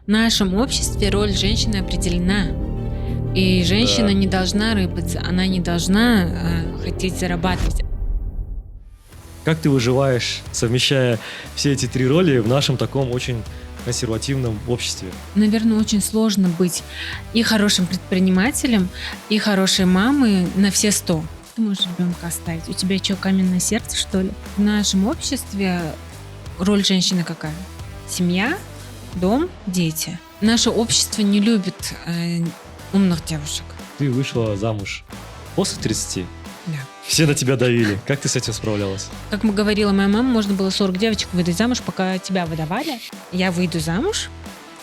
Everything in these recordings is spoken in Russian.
В нашем обществе роль женщины определена. И женщина не должна рыпаться, она не должна хотеть зарабатывать. Как ты выживаешь, совмещая все эти три роли в нашем таком очень консервативном обществе? Наверное, очень сложно быть и хорошим предпринимателем, и хорошей мамой на все 100. Ты можешь ребенка оставить. У тебя что, каменное сердце, что ли? В нашем обществе роль женщины какая? Семья, дом, дети. Наше общество не любит умных девушек. Ты вышла замуж после 30? Да. Все на тебя давили. Как ты с этим справлялась? Как говорила моя мама, можно было 40 девочек выдать замуж, пока тебя выдавали. Я выйду замуж,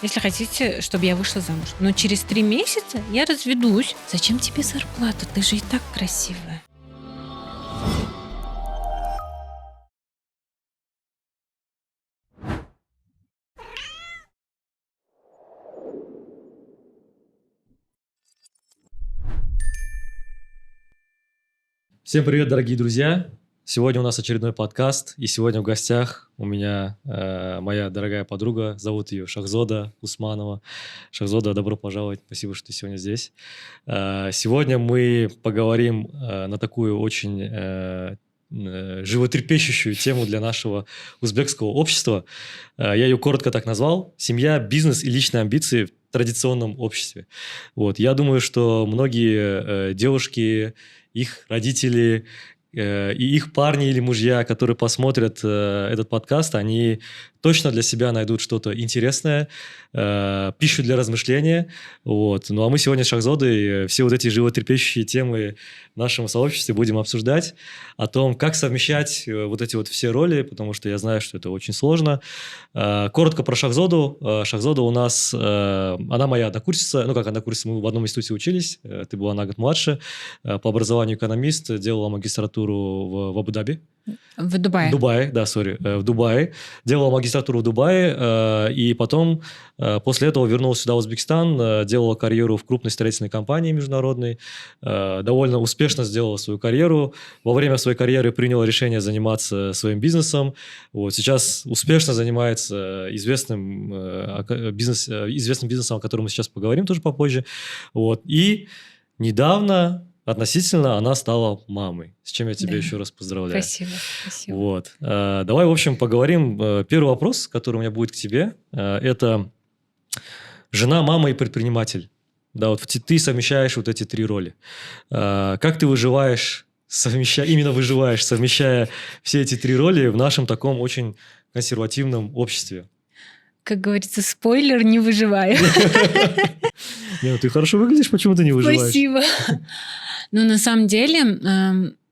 если хотите, чтобы я вышла замуж. Но через 3 месяца я разведусь. Зачем тебе зарплата? Ты же и так красивая. Всем привет, дорогие друзья! Сегодня у нас очередной подкаст, и сегодня в гостях у меня моя дорогая подруга, зовут ее Шахзода Усманова. Шахзода, добро пожаловать, спасибо, что ты сегодня здесь. Сегодня мы поговорим на такую очень животрепещущую тему для нашего узбекского общества. Я ее коротко так назвал: «Семья, бизнес и личные амбиции в традиционном обществе». Вот. Я думаю, что многие девушки, их родители и их парни или мужья, которые посмотрят этот подкаст, они точно для себя найдут что-то интересное, пищу для размышления. Вот. Ну а мы сегодня с Шахзодой все вот эти животрепещущие темы в нашем сообществе будем обсуждать, о том, как совмещать вот эти вот все роли, потому что я знаю, что это очень сложно. Коротко про Шахзоду. Шахзода у нас, она моя однокурсница, ну как однокурсница, мы в одном институте учились, ты была на год младше, по образованию экономист, делала магистратуру в Абу-Даби. В Дубае. В Дубае. Делала магистратуру в Дубае, и потом, после этого вернулась сюда, в Узбекистан, делала карьеру в крупной строительной компании международной, довольно успешно сделала свою карьеру. Во время своей карьеры приняла решение заниматься своим бизнесом. Вот. Сейчас успешно занимается известным бизнесом, о котором мы сейчас поговорим тоже попозже. Вот. И недавно... относительно она стала мамой, с чем я тебя еще раз поздравляю. Спасибо. Вот. Давай, в общем, поговорим. Первый вопрос, который у меня будет к тебе, это жена, мама и предприниматель. Да, вот ты совмещаешь вот эти три роли. Как ты выживаешь, совмещая все эти три роли в нашем таком очень консервативном обществе? Как говорится, спойлер, не выживаю. Ну ты хорошо выглядишь, почему ты не выживаешь? Спасибо. Ну, на самом деле,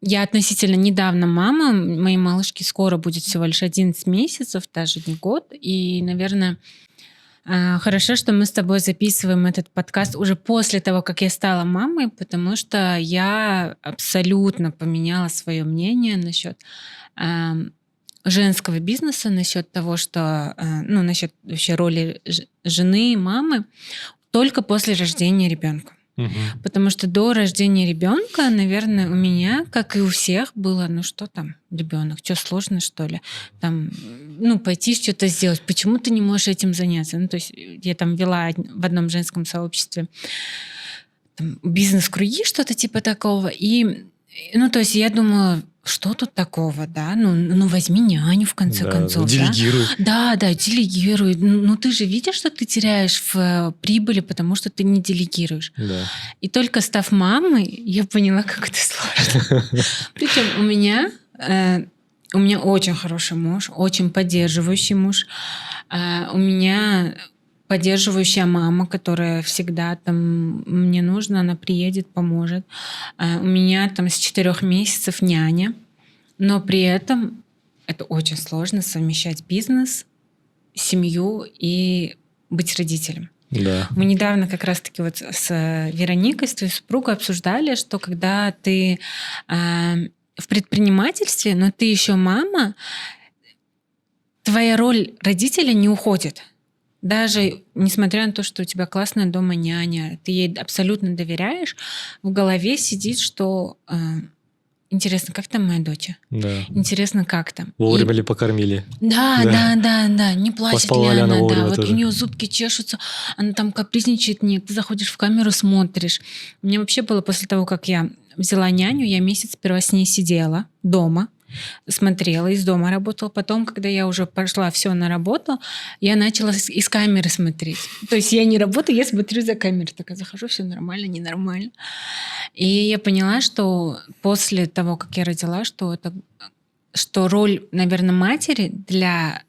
я относительно недавно мама. Моей малышке скоро будет всего лишь 11 месяцев, даже не год. И, наверное, хорошо, что мы с тобой записываем этот подкаст уже после того, как я стала мамой, потому что я абсолютно поменяла свое мнение насчет женского бизнеса, насчет того, что, насчет вообще роли жены и мамы только после рождения ребенка. Потому что до рождения ребенка, наверное, у меня, как и у всех, было, что там, ребенок, что сложно, что ли? Там, пойти что-то сделать. Почему ты не можешь этим заняться? То есть я там вела в одном женском сообществе бизнес-круги, что-то типа такого. И, то есть я думала, что тут такого, да? Возьми няню, в конце концов. Делегируй. Да, делегируй. Ты же видишь, что ты теряешь в прибыли, потому что ты не делегируешь. Да. И только став мамой, я поняла, как это сложно. Причем у меня очень хороший муж, очень поддерживающий муж. У меня поддерживающая мама, которая всегда мне нужно, она приедет, поможет. У меня с 4 месяцев няня, но при этом это очень сложно совмещать бизнес, семью и быть родителем. Да. Мы недавно как раз-таки с Вероникой, с твоей супругой, обсуждали, что когда ты в предпринимательстве, но ты еще мама, твоя роль родителя не уходит. Даже несмотря на то, что у тебя классная дома няня, ты ей абсолютно доверяешь, в голове сидит, что интересно, как там моя дочь? Да. Интересно, как там? Вовремя ли покормили? Да, не плачет Поспала ли ли она она, вовремя да, вот тоже? у нее зубки чешутся, она там капризничает, нет, ты заходишь в камеру, смотришь. У меня вообще было после того, как я взяла няню, я месяц сперва с ней сидела дома, смотрела, из дома работала. Потом, когда я уже пошла все на работу, я начала из камеры смотреть. То есть я не работаю, я смотрю за камерой. Такая захожу, все нормально, ненормально. И я поняла, что после того, как я родила, что роль, наверное, матери для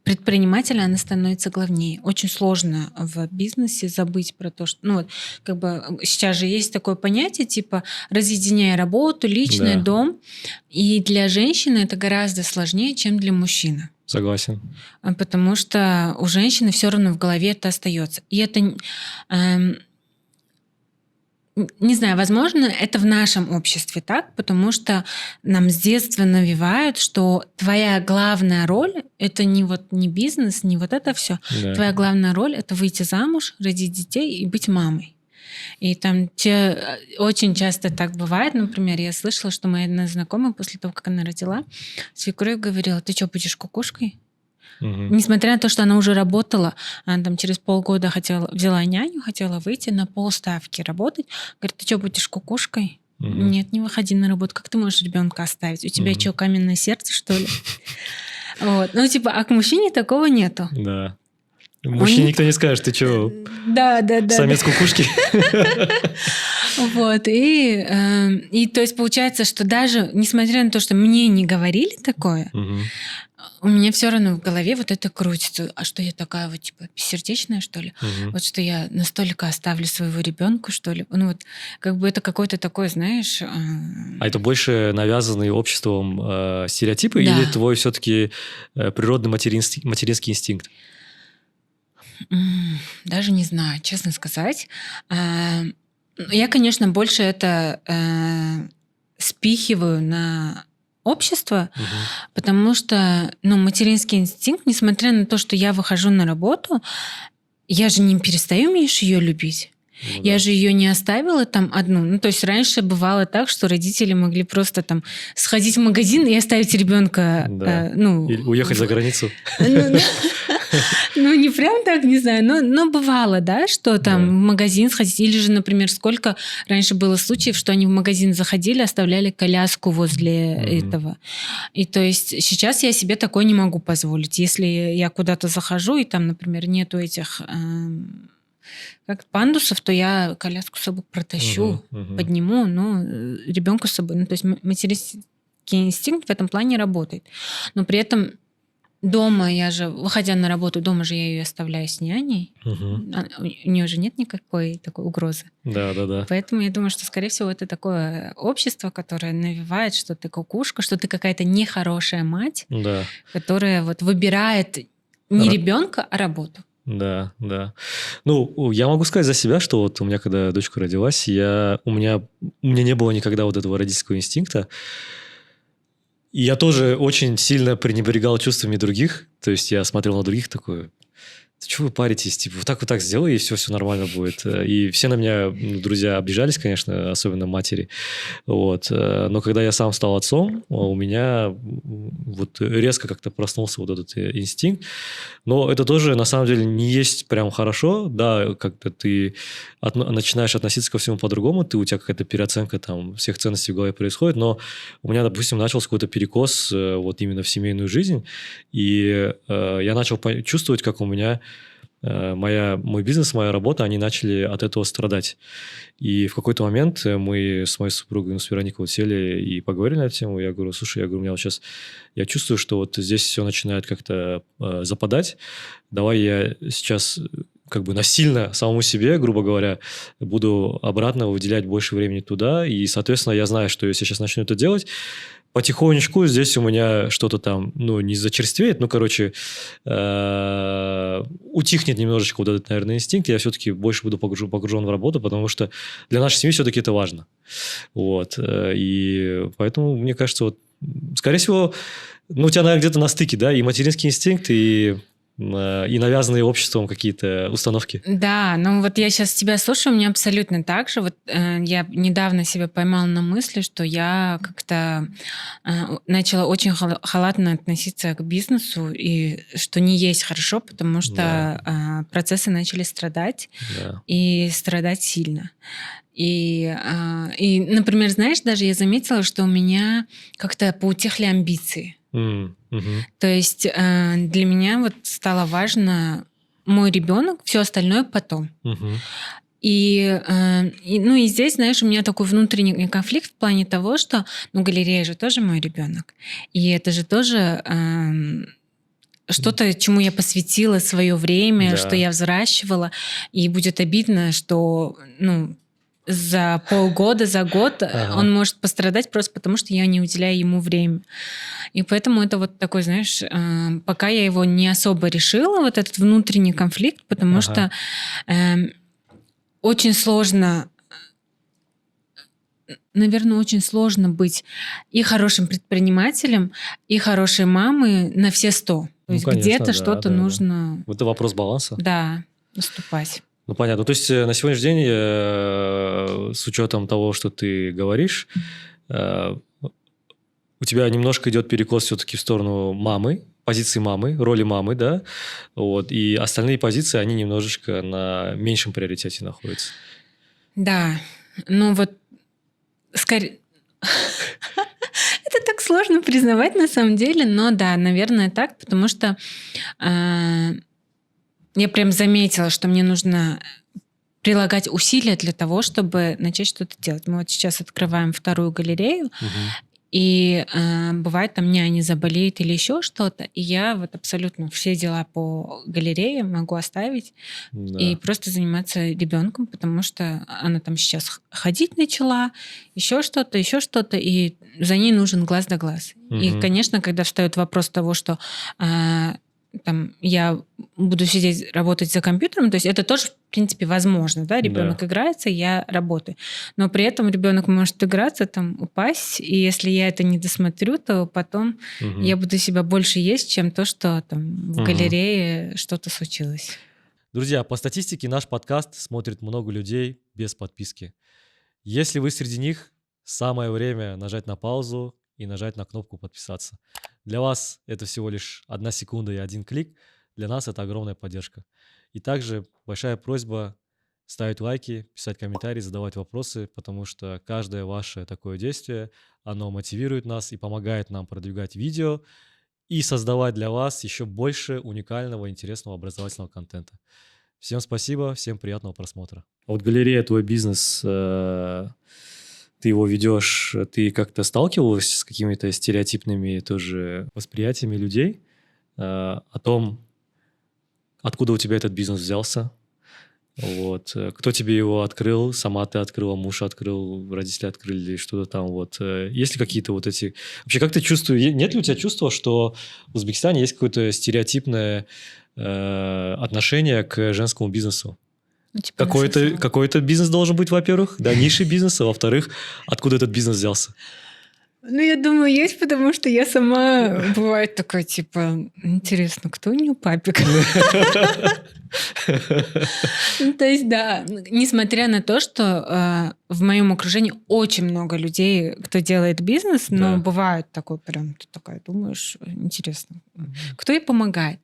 предпринимателя, она становится главнее. Очень сложно в бизнесе забыть про то, что... Ну вот, как бы сейчас же есть такое понятие, типа, разъединяя работу, личное, Да. дом. И для женщины это гораздо сложнее, чем для мужчины. Согласен. Потому что у женщины все равно в голове это остается. И это... Не знаю, возможно, это в нашем обществе так, потому что нам с детства навевают, что твоя главная роль — это не бизнес, не вот это все. Да. Твоя главная роль — это выйти замуж, родить детей и быть мамой. И там очень часто так бывает. Например, я слышала, что моя одна знакомая после того, как она родила, свекровь говорила: ты что, будешь кукушкой? Несмотря на то, что она уже работала, она там через полгода взяла няню, хотела выйти на полставки работать. Говорит: ты что, будешь кукушкой? Нет, не выходи на работу. Как ты можешь ребенка оставить? У тебя что, каменное сердце, что ли? Вот. Ну, типа, а к мужчине такого нету. Да. Мужчине никто не скажет: ты что, да. самец кукушки? Вот. И то есть получается, что даже несмотря на то, что мне не говорили такое, у меня все равно в голове вот это крутится. А что я такая вот, типа, бессердечная, что ли? Вот что я настолько оставлю своего ребенка, что ли? Ну вот, как бы это какой-то такой, знаешь... А это больше навязанные обществом стереотипы, Да. или твой все-таки природный материнский инстинкт? Даже не знаю, честно сказать. Я, конечно, больше это спихиваю на общество, потому что, материнский инстинкт, несмотря на то, что я выхожу на работу, я же не перестаю, Миш, ее любить. Я же ее не оставила там одну. Ну, то есть раньше бывало так, что родители могли просто там сходить в магазин и оставить ребенка. Или уехать за границу. Ну, не прям так, не знаю, но бывало, да, что там в магазин сходить. Или же, например, сколько раньше было случаев, что они в магазин заходили, оставляли коляску возле этого. И то есть сейчас я себе такое не могу позволить. Если я куда-то захожу, и там, например, нету этих... как пандусов, то я коляску с собой протащу, подниму, ребенка с собой. Ну, то есть материнский инстинкт в этом плане работает. Но при этом дома я же, выходя на работу, дома же я ее оставляю с няней. У нее же нет никакой такой угрозы. Да. Поэтому я думаю, что, скорее всего, это такое общество, которое навевает, что ты кукушка, что ты какая-то нехорошая мать, которая вот выбирает не ребенка, а работу. Да. Ну, я могу сказать за себя, что вот у меня, когда дочка родилась, у меня не было никогда вот этого родительского инстинкта. И я тоже очень сильно пренебрегал чувствами других. То есть я смотрел на других такой: что вы паритесь? Типа, вот так сделай, и все нормально будет. И все на меня, друзья, обижались, конечно, особенно матери. Вот. Но когда я сам стал отцом, у меня вот резко как-то проснулся вот этот инстинкт. Но это тоже, на самом деле, не есть прям хорошо. Да, как-то ты начинаешь относиться ко всему по-другому, у тебя какая-то переоценка там всех ценностей в голове происходит. Но у меня, допустим, начался какой-то перекос вот именно в семейную жизнь. И я начал чувствовать, как у меня мой бизнес, моя работа, они начали от этого страдать. И в какой-то момент мы с моей супругой, с Вероникой, вот сели и поговорили на эту тему. Я говорю: слушай, у меня вот сейчас, я чувствую, что вот здесь все начинает как-то западать. Давай я сейчас как бы насильно самому себе, грубо говоря, буду обратно выделять больше времени туда. И, соответственно, я знаю, что если я сейчас начну это делать, потихонечку здесь у меня что-то там, не зачерствеет, утихнет немножечко вот этот, наверное, инстинкт, я все-таки больше буду погружен в работу, потому что для нашей семьи все-таки это важно. Вот. И поэтому, мне кажется, вот, скорее всего, у тебя, наверное, где-то на стыке, да, и материнский инстинкт, и и навязанные обществом какие-то установки. Да, ну вот я сейчас тебя слушаю, у меня абсолютно так же. Вот я недавно себя поймала на мысли, что я как-то начала очень халатно относиться к бизнесу, и что не есть хорошо, потому что процессы начали страдать, и страдать сильно. И, например, знаешь, даже я заметила, что у меня как-то поутихли амбиции. То есть для меня вот стало важно мой ребенок, все остальное потом. И здесь, знаешь, у меня такой внутренний конфликт в плане того, что, галерея же тоже мой ребенок, и это же тоже что-то, чему я посвятила свое время, что я взращивала, и будет обидно, что за полгода, за год он может пострадать просто потому, что я не уделяю ему время. И поэтому это вот такой, знаешь, пока я его не особо решила, вот этот внутренний конфликт, потому что очень сложно, наверное, очень сложно быть и хорошим предпринимателем, и хорошей мамой на все 100. То есть конечно, где-то что-то нужно... Это вопрос баланса. Да, наступать. Ну, понятно. То есть на сегодняшний день, с учетом того, что ты говоришь, у тебя немножко идет перекос все-таки в сторону мамы, позиции мамы, роли мамы, да? Вот. И остальные позиции, они немножечко на меньшем приоритете находятся. Да. Ну вот, скорее... Это так сложно признавать на самом деле, но да, наверное, так, потому что... Я прям заметила, что мне нужно прилагать усилия для того, чтобы начать что-то делать. Мы вот сейчас открываем вторую галерею, и бывает, там няня заболеет или еще что-то, и я вот абсолютно все дела по галерее могу оставить и просто заниматься ребенком, потому что она там сейчас ходить начала, еще что-то, и за ней нужен глаз да глаз. И, конечно, когда встает вопрос того, что там я буду сидеть, работать за компьютером, то есть это тоже, в принципе, возможно, да, ребенок играется, я работаю. Но при этом ребенок может играться, там, упасть, и если я это не досмотрю, то потом я буду себя больше есть, чем то, что там в галерее что-то случилось. Друзья, по статистике наш подкаст смотрит много людей без подписки. Если вы среди них, самое время нажать на паузу и нажать на кнопку «Подписаться». Для вас это всего лишь 1 секунда и 1 клик. Для нас это огромная поддержка. И также большая просьба ставить лайки, писать комментарии, задавать вопросы, потому что каждое ваше такое действие, оно мотивирует нас и помогает нам продвигать видео и создавать для вас еще больше уникального, интересного, образовательного контента. Всем спасибо, всем приятного просмотра. А вот галерея, твой бизнес... Ты его ведешь, ты как-то сталкивалась с какими-то стереотипными тоже восприятиями людей о том, откуда у тебя этот бизнес взялся? Вот. Кто тебе его открыл? Сама ты открыла, муж открыл, родители открыли, что-то там. Вот. Есть ли какие-то вот эти... Вообще, как ты чувствуешь? Нет ли у тебя чувства, что в Узбекистане есть какое-то стереотипное отношение к женскому бизнесу? Какой-то бизнес должен быть, во-первых, да, ниши бизнеса, во-вторых, откуда этот бизнес взялся? Ну, я думаю, есть, потому что я сама бывает такая, типа, интересно, кто у нее папик? То есть, да, несмотря на то, что в моем окружении очень много людей, кто делает бизнес, но бывает такой прям, ты такая думаешь, интересно, кто ей помогает?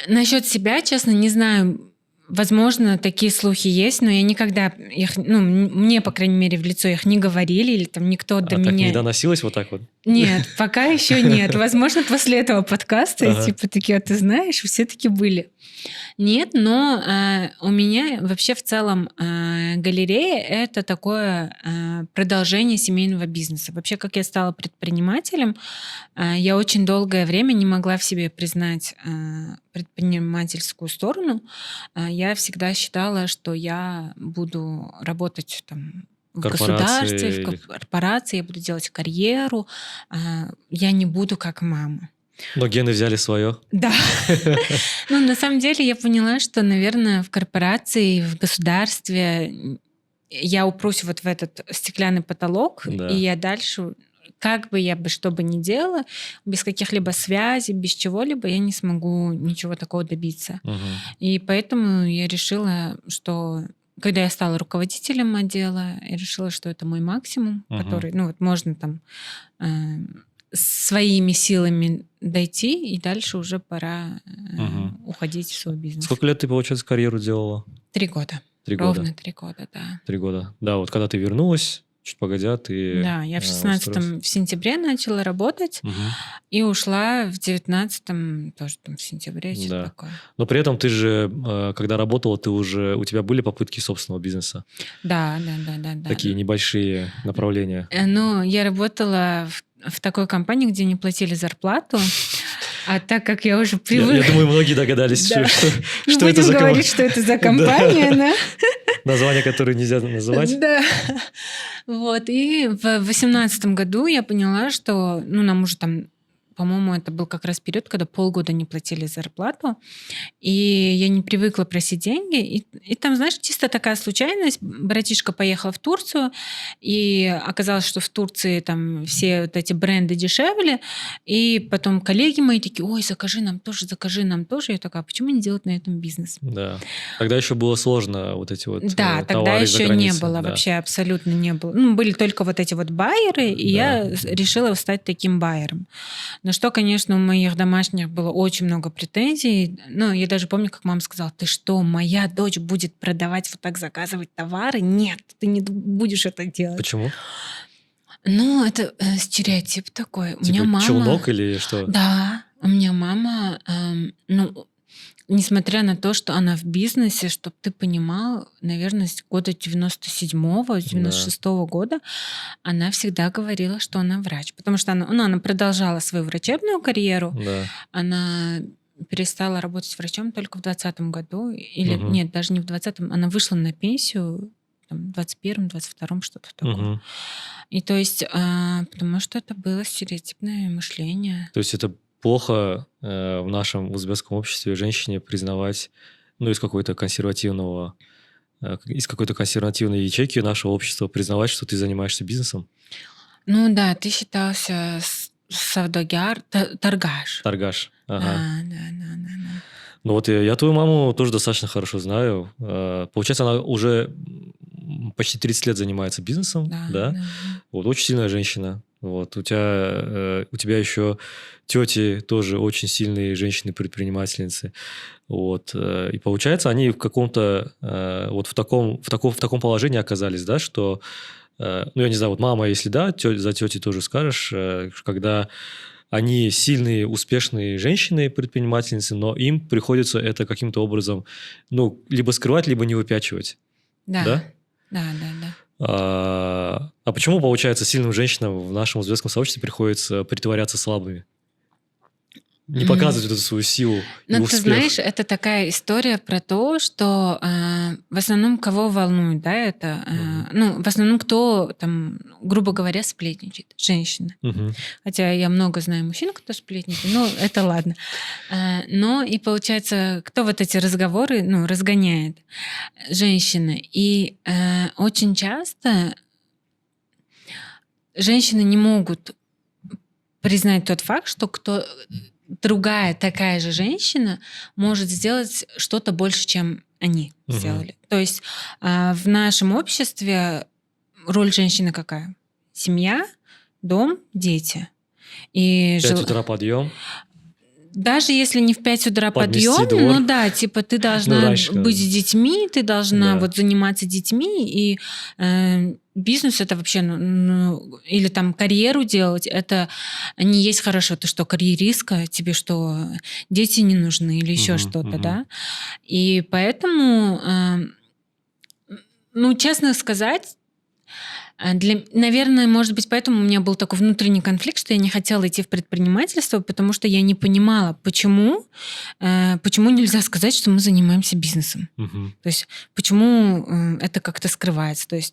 Насчет себя, честно, не знаю. Возможно, такие слухи есть, но я никогда их, мне, по крайней мере, в лицо их не говорили, или там никто до меня... так не доносилось вот так вот? Нет, пока еще нет. Возможно, после этого подкаста, типа, такие, ты знаешь, все таки были. Нет, но у меня вообще в целом галерея — это такое продолжение семейного бизнеса. Вообще, как я стала предпринимателем, я очень долгое время не могла в себе признать предпринимательскую сторону. Я всегда считала, что я буду работать там в государстве, в корпорации, я буду делать карьеру, я не буду как мама. Но гены взяли свое. Да. Ну, на самом деле я поняла, что, наверное, в корпорации, в государстве я упрусь вот в этот стеклянный потолок, и я дальше как бы я что бы ни делала, без каких-либо связей, без чего-либо я не смогу ничего такого добиться. И поэтому я решила, что когда я стала руководителем отдела, я решила, что это мой максимум, который, можно там своими силами дойти, и дальше уже пора уходить в свой бизнес. Сколько лет ты, получается, карьеру делала? 3 года. 3 года. Ровно 3 года, да. 3 года. Да, вот когда ты вернулась, чуть погодя, ты... Да, я в 16-м в сентябре начала работать и ушла в 19-м тоже там в сентябре, что-то такое. Но при этом ты же, когда работала, у тебя были попытки собственного бизнеса? Да. Такие небольшие направления. Ну, я работала в такой компании, где не платили зарплату, а так как я уже привыкла... Я думаю, многие догадались, что это за компания. Не будем говорить, что это за компания, да? Название, которое нельзя называть. Да. Вот. И в 2018 году я поняла, что нам уже там, по-моему, это был как раз период, когда полгода не платили зарплату, и я не привыкла просить деньги. И там, знаешь, чисто такая случайность. Братишка поехал в Турцию, и оказалось, что в Турции там все вот эти бренды дешевле, и потом коллеги мои такие: ой, закажи нам тоже. Я такая: почему не делать на этом бизнес? Да. Тогда еще было сложно вот эти вот да, тогда еще не было, вообще абсолютно не было. Были только вот эти вот байеры, и я решила стать таким байером. На что, конечно, у моих домашних было очень много претензий. Я даже помню, как мама сказала: ты что, моя дочь будет продавать, вот так заказывать товары? Нет, ты не будешь это делать. Почему? Это стереотип такой. У меня мама... челнок или что? Да, у меня мама... Несмотря на то, что она в бизнесе, чтобы ты понимал, наверное, с года 97-го, 96-го года она всегда говорила, что она врач. Потому что она продолжала свою врачебную карьеру. Да. Она перестала работать врачом только в 2020 году. Или нет, даже не в 2020-м. Она вышла на пенсию в 21-м, 22-м, что-то такое. И то есть, потому что это было стереотипное мышление. То есть это плохо в нашем узбекском обществе женщине признавать, из какой-то консервативной ячейки нашего общества признавать, что ты занимаешься бизнесом? Да, ты считался савдогар, торгаш. Торгаш, ага. Да. Я твою маму тоже достаточно хорошо знаю. Получается, она уже почти 30 лет занимается бизнесом, да? Очень сильная женщина. У тебя еще тети тоже очень сильные женщины-предпринимательницы. И получается, они в каком-то в таком положении оказались, да, что, я не знаю, мама, если да, за тети тоже скажешь, когда они сильные, успешные женщины-предпринимательницы, но им приходится это каким-то образом, либо скрывать, либо не выпячивать. Да. А почему, получается, сильным женщинам в нашем узбекском сообществе приходится притворяться слабыми? Не показывать эту свою силу и успех. Ты знаешь, это такая история про то, что в основном кого волнует, да, это... в основном кто, там, грубо говоря, сплетничает? Женщины. Хотя я много знаю мужчин, кто сплетничает, но это ладно. Но и получается, кто вот эти разговоры, разгоняет? Женщины. И очень часто женщины не могут признать тот факт, что другая такая же женщина может сделать что-то больше, чем они сделали. То есть в нашем обществе роль женщины какая? Семья, дом, дети. 5 утра подъем. Даже если не в 5 утра подъем, ты должна быть с детьми, ты должна заниматься детьми, и бизнес это вообще, или там карьеру делать, это не есть хорошо. Ты что, карьеристка? Тебе что, дети не нужны или еще что-то, да? И поэтому, честно сказать, наверное, может быть, поэтому у меня был такой внутренний конфликт, что я не хотела идти в предпринимательство, потому что я не понимала, почему нельзя сказать, что мы занимаемся бизнесом. То есть почему это как-то скрывается. То есть,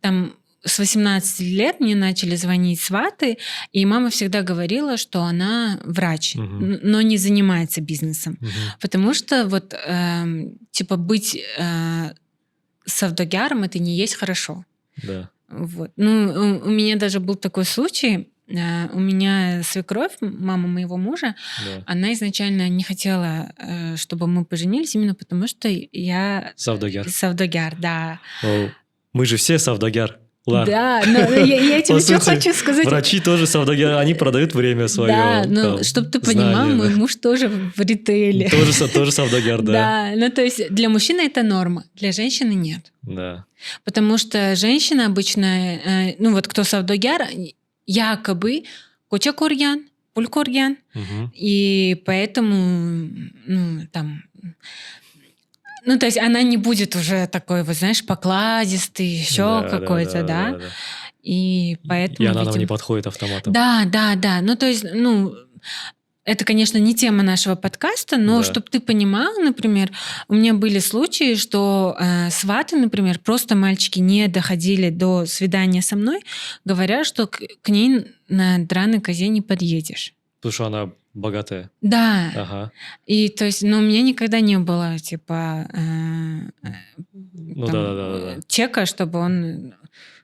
там с 18 лет мне начали звонить сваты, и мама всегда говорила, что она врач, но не занимается бизнесом. Потому что быть савдогяром — это не есть хорошо. Да. Вот. Ну, у меня даже был такой случай. У меня свекровь, мама моего мужа, Да. она изначально не хотела, чтобы мы поженились, именно потому что я Савдагяр. савдагяр, да. Ну, мы же все савдагяр. Лар. Да, но я тебе По что сути, хочу сказать. Врачи тоже савдагяр, они продают время свое. Да, но там, чтобы ты понимал, знания, мой да. муж тоже в ритейле. Тоже савдагяр, да. Да, ну то есть для мужчины это норма, для женщины нет. Да. Потому что женщина обычно, ну вот кто савдагяр, якобы коча корьян, пуль корьян, Мгм. и поэтому, ну там... Ну, то есть она не будет уже такой, вот знаешь, покладистый, еще какой-то, да? И поэтому... И она нам видимо- не подходит автоматом. Да. Ну, то есть, ну, это, конечно, не тема нашего подкаста, но Да. чтобы ты понимал, например, у меня были случаи, что сваты, например, просто мальчики не доходили до свидания со мной, говоря, что к ней на драной козе не подъедешь. Потому что она богатая. Да. Ага. И то есть, но у меня никогда не было, типа, Ну там, да. чека, чтобы он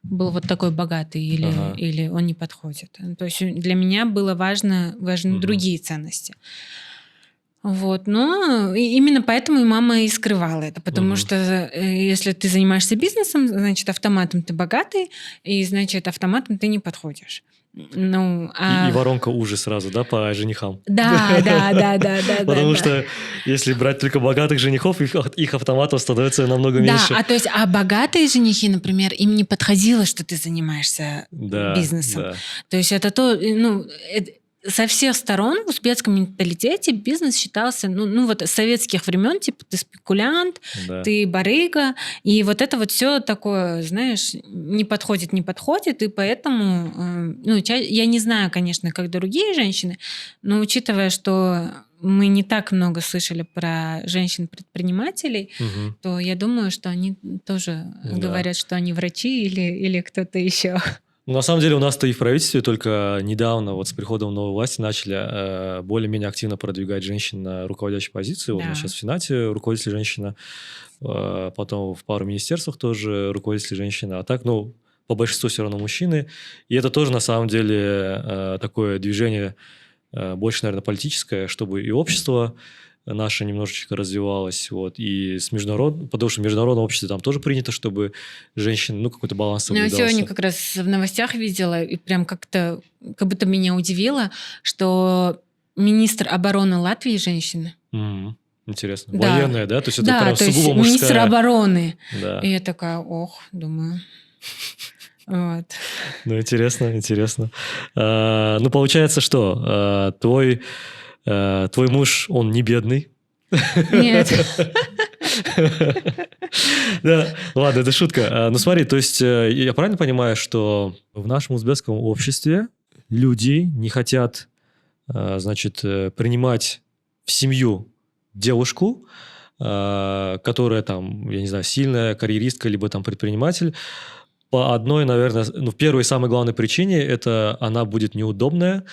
был вот такой богатый Ага. или он не подходит. То есть для меня было важны Мгм. другие ценности. Вот, но именно поэтому и мама и скрывала это, потому Мгм. что если ты занимаешься бизнесом, значит, автоматом ты богатый, и значит, автоматом ты не подходишь. Ну, И воронка уже сразу, да, по женихам. Да. Потому что если брать только богатых женихов, их автоматов становится намного меньше. Да, то есть, богатые женихи, например, им не подходило, что ты занимаешься Да, бизнесом. да. То есть это то, ну, со всех сторон в узбекском менталитете бизнес считался, ну вот с советских времен, типа ты спекулянт, Да. ты барыга, и вот это вот все такое, знаешь, не подходит, и поэтому, ну, я не знаю, конечно, как другие женщины, но учитывая, что мы не так много слышали про женщин-предпринимателей, Мгм. то я думаю, что они тоже Да. говорят, что они врачи или кто-то еще. Ну, на самом деле у нас-то и в правительстве только недавно, вот с приходом новой власти, начали более-менее активно продвигать женщин на руководящие позиции. Вот у нас Да. сейчас в Сенате руководитель женщина, потом в пару министерствах тоже руководитель женщина. А так, ну, по большинству все равно мужчины. И это тоже на самом деле такое движение больше, наверное, политическое, чтобы и общество наше немножечко развивалось, вот, и потому что в международном обществе там тоже принято, чтобы женщин, ну, какой-то баланс Ну, я соблюдался. сегодня как раз в новостях видела, и прям как будто меня удивило, что министр обороны Латвии женщина. Мгм. Интересно. Да. Военная, да? То есть это Да, прям то есть сугубо министр мужская. обороны. Да. И я такая, думаю. Вот. Ну, интересно. Ну, получается, что твой муж, он не бедный. Нет. Да, ладно, это шутка. Ну, смотри, то есть я правильно понимаю, что в нашем узбекском обществе люди не хотят, значит, принимать в семью девушку, которая там, я не знаю, сильная карьеристка, либо там предприниматель, по одной, наверное, ну, первой и самой главной причине, это она будет неудобная,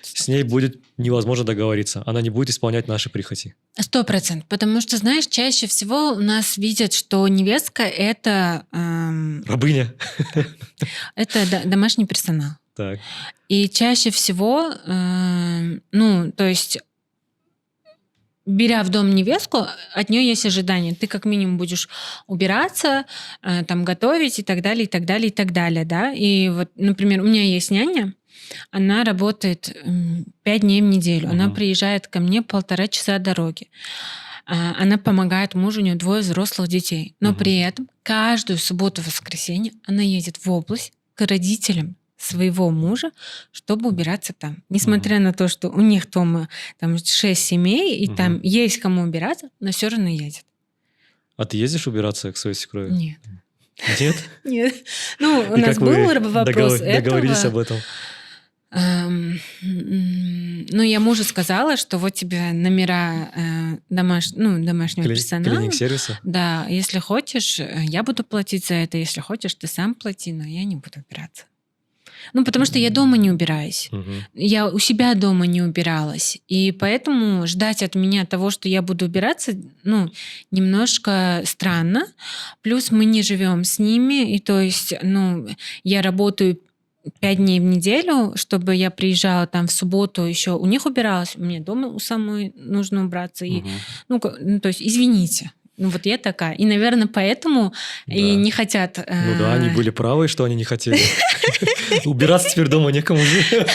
с ней будет невозможно договориться, она не будет исполнять наши прихоти. 100%. Потому что, знаешь, чаще всего у нас видят, что невестка — это Рабыня. домашний персонал. Так. И чаще всего, ну, то есть, беря в дом невестку, от нее есть ожидания. Ты как минимум будешь убираться, там, готовить и так далее, да. И вот, например, у меня есть няня, она работает 5 дней в неделю. Она Мгм. приезжает ко мне 1,5 часа дороги. Она помогает мужу, у нее 2 взрослых детей. Но Мгм. при этом каждую субботу-воскресенье она едет в область к родителям своего мужа, чтобы убираться там. Несмотря на то, что у них дома там 6 семей, и там Мгм. есть кому убираться, но все равно едет. А ты ездишь убираться к своей свекрови? Нет. Нет? Нет. Ну, у И нас как вы был вопрос договорились этого. об этом? Ну, я мужу сказала, что вот тебе номера домашнего персонала. Клининг-сервиса? Да, если хочешь, я буду платить за это. Если хочешь, ты сам плати, но я не буду убираться. Ну, потому что я дома не убираюсь. Я у себя дома не убиралась. И поэтому ждать от меня того, что я буду убираться, ну, немножко странно. Плюс мы не живем с ними. И то есть, ну, я работаю 5 дней в неделю, чтобы я приезжала там в субботу еще у них убиралась. Мне дома у самой нужно убраться. И, ну, то есть, извините. Ну, вот я такая. И, наверное, поэтому и не хотят... Ну да, они были правы, что они не хотели. Убираться теперь дома некому же.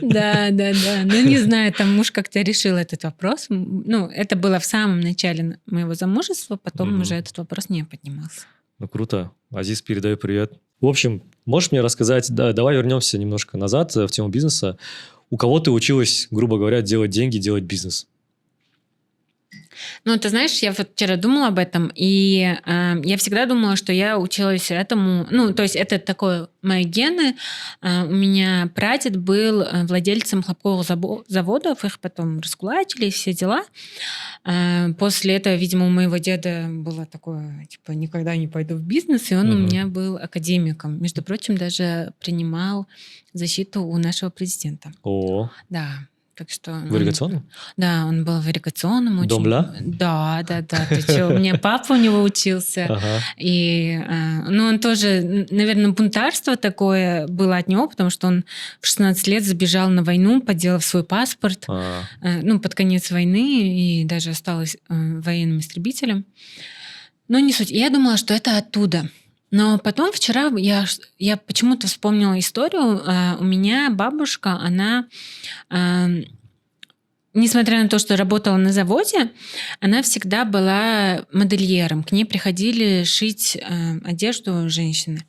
Да. Ну, не знаю, там муж как-то решил этот вопрос. Ну, это было в самом начале моего замужества, потом уже этот вопрос не поднимался. Ну, круто. Азиз, передаю привет. В общем, можешь мне рассказать, давай вернемся немножко назад в тему бизнеса. У кого ты училась, грубо говоря, делать деньги, делать бизнес? Ну, ты знаешь, я вот вчера думала об этом, и я всегда думала, что я училась этому... Ну, то есть это такое мои гены. У меня прадед был владельцем хлопковых заводов, их потом раскулачили, все дела. После этого, видимо, у моего деда было такое, типа, никогда не пойду в бизнес, и он у меня был академиком. Между прочим, даже принимал защиту у нашего президента. О, да. Так что в ирригационном? Да, он был в ирригационном. Домля? Да. Ты что, у меня папа у него учился. И, ну, он тоже, наверное, бунтарство такое было от него, потому что он в 16 лет забежал на войну, подделав свой паспорт, ну, под конец войны, и даже осталось военным истребителем. Но не суть. Я думала, что это оттуда. Но потом вчера я почему-то вспомнила историю. У меня бабушка, она, несмотря на то, что работала на заводе, она всегда была модельером. К ней приходили шить одежду женщины.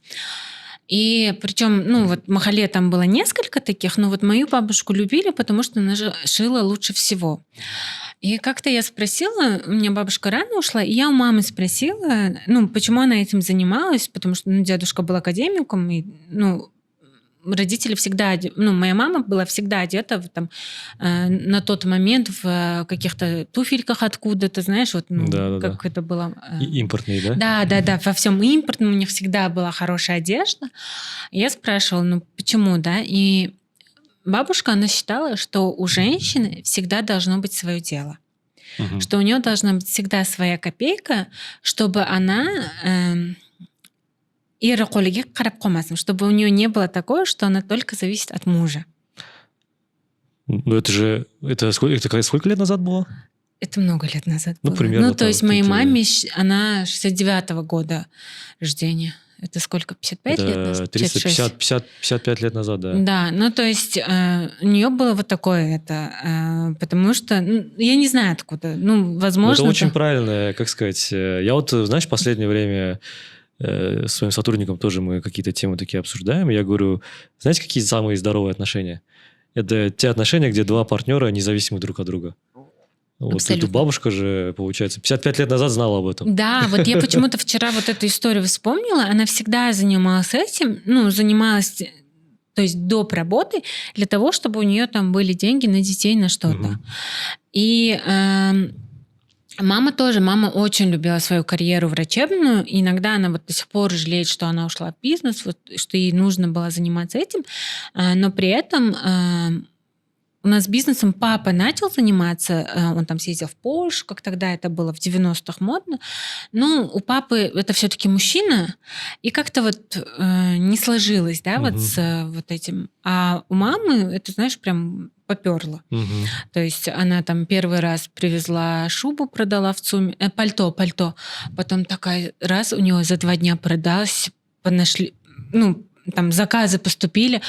И причем, ну вот в Махале там было несколько таких, но вот мою бабушку любили, потому что она шила лучше всего. И как-то я спросила, у меня бабушка рано ушла, и я у мамы спросила, ну, почему она этим занималась, потому что, ну, дедушка был академиком, и, ну, родители всегда, ну, моя мама была всегда одета там, на тот момент в каких-то туфельках откуда-то, знаешь, вот, ну, как это было. Импортные, да? Да, во всем импортном у них всегда была хорошая одежда. И я спрашивала, ну, почему, да, и бабушка, она считала, что у женщины всегда должно быть свое дело. Что у нее должна быть всегда своя копейка, чтобы она... чтобы у нее не было такого, что она только зависит от мужа. Ну, это сколько лет назад было? Это много лет назад было. Ну, примерно. Ну, то есть моей маме, она 69-го года рождения. Это сколько? 55 лет назад? 55 лет назад, да. Да, ну то есть у нее было вот такое потому что, я не знаю откуда, ну, возможно... Это очень правильно, как сказать. Я вот, знаешь, в последнее время с своим сотрудником тоже мы какие-то темы такие обсуждаем. Я говорю, знаете, какие самые здоровые отношения? Это те отношения, где два партнера независимы друг от друга. Вот эта бабушка же, получается, 55 лет назад знала об этом. Да, вот я почему-то вчера вот эту историю вспомнила. Она всегда занималась этим, ну, занималась, то есть доп. Работы, для того, чтобы у нее там были деньги на детей, на что-то. И мама тоже, мама очень любила свою карьеру врачебную. И иногда она вот до сих пор жалеет, что она ушла в бизнес, вот, что ей нужно было заниматься этим. Но при этом... У нас бизнесом папа начал заниматься, он там съездил в Польшу, как тогда это было в 90-х модно. Но у папы это все-таки мужчина, и как-то вот не сложилось, да, вот с вот этим. А у мамы это, знаешь, прям поперло. То есть она там первый раз привезла шубу, продала в ЦУМе, пальто. Потом такая раз у нее за 2 дня продалась, нашли, ну, там заказы поступили.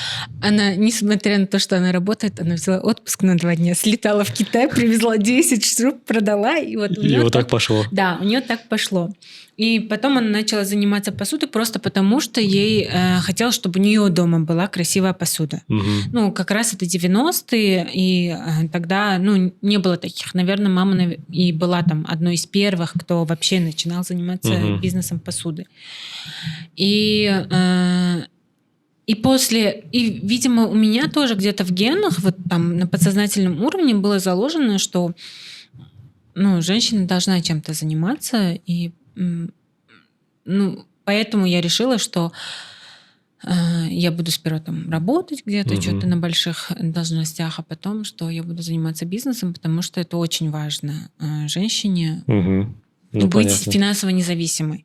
Она, несмотря на то, что она работает, она взяла отпуск на 2 дня, слетала в Китай, привезла 10 штук, продала. И вот, так пошло. Да, у нее так пошло. И потом она начала заниматься посудой просто потому, что ей хотелось, чтобы у нее дома была красивая посуда. Ну, как раз это 90-е, и тогда, ну, не было таких. Наверное, мама и была там одной из первых, кто вообще начинал заниматься бизнесом посуды. И, видимо, у меня тоже где-то в генах, вот там на подсознательном уровне было заложено, что, ну, женщина должна чем-то заниматься, и, ну, поэтому я решила, что я буду сперва там работать где-то, Мгм. что-то на больших должностях, а потом, что я буду заниматься бизнесом, потому что это очень важно женщине Мгм. Ну, быть понятно. финансово независимой.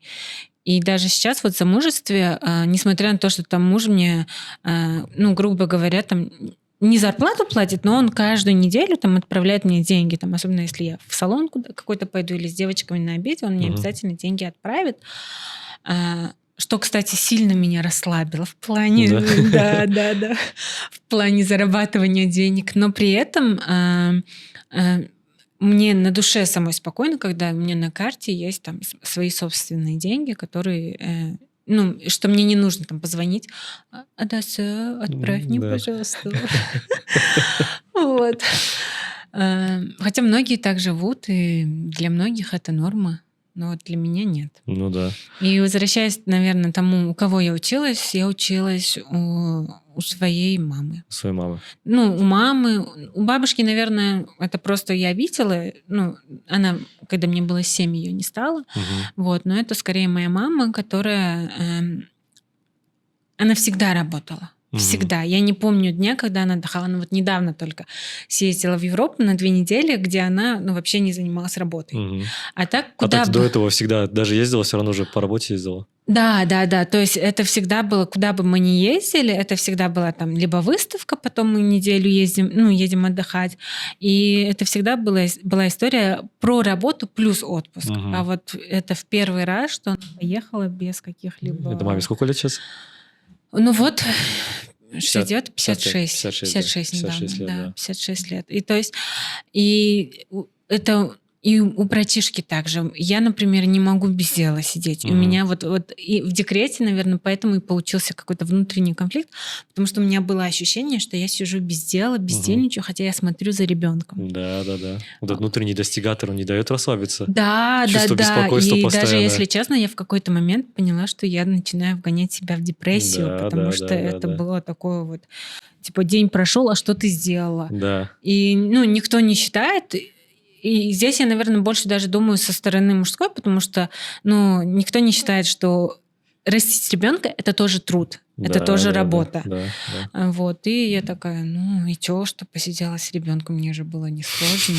И даже сейчас вот в замужестве, несмотря на то, что там муж мне, ну, грубо говоря, там не зарплату платит, но он каждую неделю там отправляет мне деньги, там, особенно если я в салон какой-то пойду или с девочками на обед, он мне Мгм. обязательно деньги отправит. Что, кстати, сильно меня расслабило в плане, Да? да, в плане зарабатывания денег. Но при этом мне на душе самой спокойно, когда у меня на карте есть там свои собственные деньги, которые, ну, что мне не нужно там позвонить. Адаса, отправь мне, Да. пожалуйста. Вот. Хотя многие так живут, и для многих это норма, но вот для меня нет. Ну да. И возвращаясь, наверное, тому, у кого я училась у своей мамы. Своей мамы. Ну, у мамы, у бабушки, наверное, это просто я видела. Ну, она, когда мне было 7, ее не стало. Мгм. Вот, но это скорее моя мама, которая, она всегда работала. Мгм. Всегда. Я не помню дня, когда она отдыхала. Она вот недавно только съездила в Европу на 2 недели, где она, ну, вообще не занималась работой. Мгм. А так, А куда так бы... до этого всегда даже ездила, все равно уже по работе ездила? Да. То есть это всегда было, куда бы мы ни ездили, это всегда была там либо выставка, потом мы неделю едем отдыхать. И это всегда была история про работу плюс отпуск. Мгм. А вот это в первый раз, что она поехала без каких-либо... Это маме сколько лет сейчас? Ну вот, 50, 60, 56. 56, 56 недавно, 56 лет, да. 56 лет. И то есть, это и у братишки также. Я, например, не могу без дела сидеть. И у Мгм. меня вот и в декрете, наверное, поэтому и получился какой-то внутренний конфликт, потому что у меня было ощущение, что я сижу без дела, бездельничаю, хотя я смотрю за ребенком. Да. Вот этот внутренний достигатор, он не дает расслабиться. Да. Чувство беспокойства И даже постоянное. если честно, я в какой-то момент поняла, что я начинаю вгонять себя в депрессию, Да, потому да, что да, это да. было такое вот, типа, день прошел, а что ты сделала? Да. И, ну, никто не считает. И здесь я, наверное, больше даже думаю со стороны мужской, потому что, ну, никто не считает, что растить ребенка это тоже труд, это Да, тоже да, работа. Да. Вот. И я такая, ну и чё, что посидела с ребенком, мне же было несложно.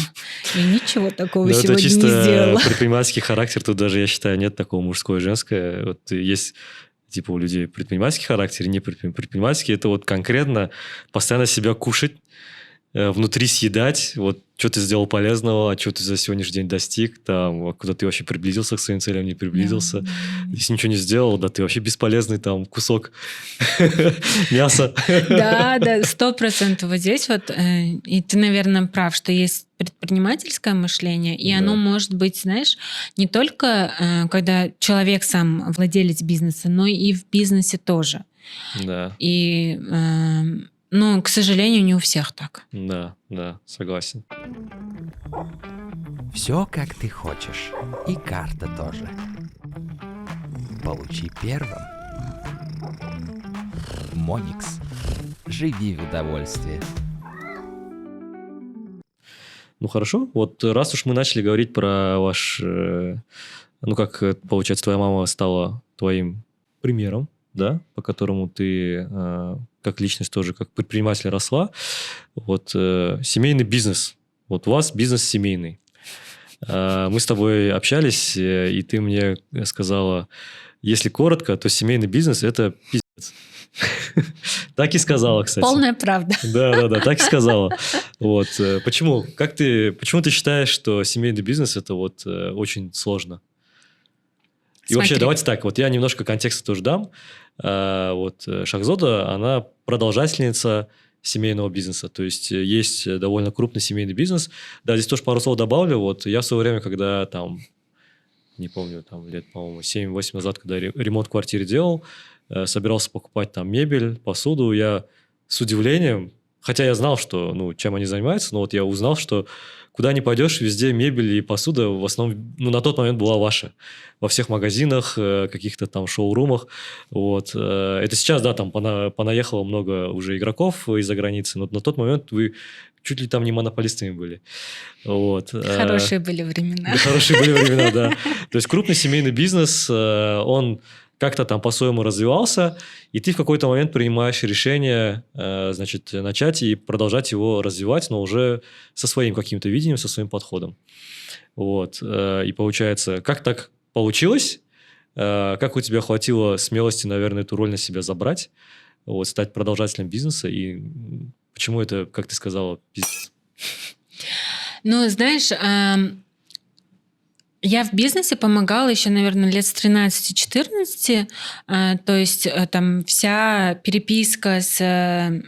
Я ничего такого Ну, это сегодня не чисто сделала. предпринимательский характер. Тут даже, я считаю, нет такого мужское и женское. Вот есть типа у людей предпринимательский характер и не предпринимательский. Это вот конкретно постоянно себя кушать, внутри съедать, вот что ты сделал полезного, а что ты за сегодняшний день достиг, там, а куда ты вообще приблизился к своим целям, не приблизился. Да. Если ничего не сделал, да ты вообще бесполезный там кусок мяса. Да, 100%. Вот здесь вот, и ты, наверное, прав, что есть предпринимательское мышление, и оно Да. может быть, знаешь, не только когда человек сам владелец бизнеса, но и в бизнесе тоже. Да, И, ну, к сожалению, не у всех так. да, согласен. Все, как ты хочешь. И карта тоже. Получи первым. Моникс. Живи в удовольствии. Ну хорошо, вот раз уж мы начали говорить про ваш, ну как получается, твоя мама стала твоим примером, да, по которому ты как личность тоже, как предприниматель росла, вот семейный бизнес, вот у вас бизнес семейный. Мы с тобой общались, и ты мне сказала, если коротко, то семейный бизнес – это пиздец. Так и сказала, кстати. Полная правда. Да, так и сказала. Вот. Почему? Почему ты считаешь, что семейный бизнес – это вот очень сложно? И вообще, давайте так, вот я немножко контекста тоже дам. Вот Шахзода, она продолжательница семейного бизнеса. То есть довольно крупный семейный бизнес. Да, здесь тоже пару слов добавлю. Вот я в свое время, когда там, не помню, там лет, по-моему, 7-8 назад, когда ремонт в квартире делал, собирался покупать там мебель, посуду, я с удивлением, хотя я знал, что, ну, чем они занимаются, но вот я узнал, что куда ни пойдешь, везде мебель и посуда в основном, ну, на тот момент была ваша. Во всех магазинах, каких-то там шоурумах. Вот. Это сейчас, да, там понаехало много уже игроков из-за границы, но на тот момент вы чуть ли там не монополистами были. Вот. Хорошие были времена. Хорошие были времена, да. То есть крупный семейный бизнес, он как-то там по-своему развивался, и ты в какой-то момент принимаешь решение, значит, начать и продолжать его развивать, но уже со своим каким-то видением, со своим подходом. Вот. И получается, как так получилось? Как у тебя хватило смелости, наверное, эту роль на себя забрать, вот, стать продолжателем бизнеса, и почему это, как ты сказала, пиздец? Ну, знаешь, я в бизнесе помогала еще, наверное, лет с 13-14. То есть там вся переписка с...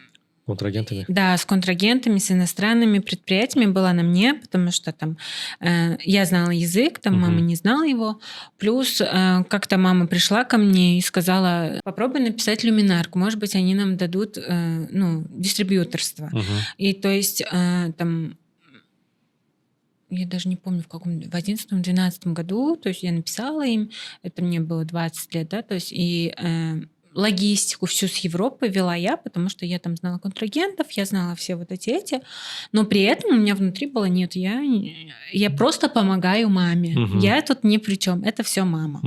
Контрагентами? Да, с контрагентами, с иностранными предприятиями была на мне, потому что там я знала язык, там мама не знала его. Плюс как-то мама пришла ко мне и сказала: попробуй написать люминарку, может быть, они нам дадут дистрибьюторство. И то есть там... Я даже не помню, в 11-12 году, то есть я написала им, это мне было 20 лет, да, то есть и логистику всю с Европы вела я, потому что я там знала контрагентов, я знала все вот эти, но при этом у меня внутри было: нет, я просто помогаю маме, я тут ни при чем, это все мама.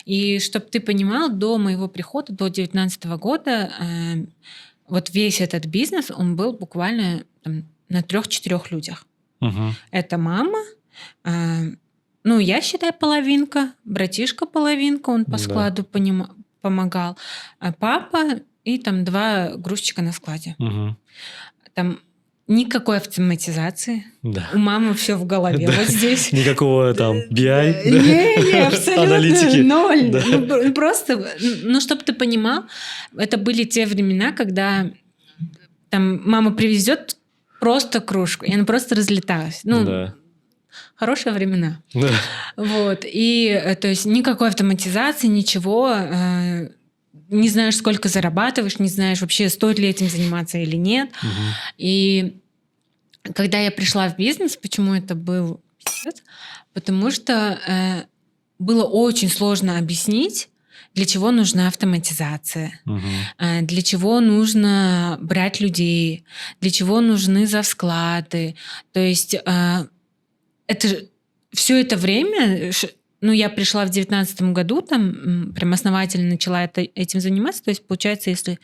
И чтобы ты понимал, до моего прихода, до 19 года, вот весь этот бизнес, он был буквально там, на 3-4 людях. Это мама, я считаю, половинка, братишка половинка, он по складу помогал, а папа и там 2 грузчика на складе. Там никакой автоматизации. Да. У мамы все в голове. Вот здесь. Никакого там BI, не, абсолютно аналитики. 0. Да. Просто, чтобы ты понимал, это были те времена, когда там мама привезет просто кружку, и она просто разлеталась. Хорошие времена. Да. Вот. И, то есть, никакой автоматизации, ничего. Не знаешь, сколько зарабатываешь, не знаешь вообще, стоит ли этим заниматься или нет. И когда я пришла в бизнес, почему это был пиздец? Потому что было очень сложно объяснить, для чего нужна автоматизация, для чего нужно брать людей, для чего нужны завсклады. То есть все это время, я пришла в 2019 году, там прям основательно начала этим заниматься. То есть, получается, если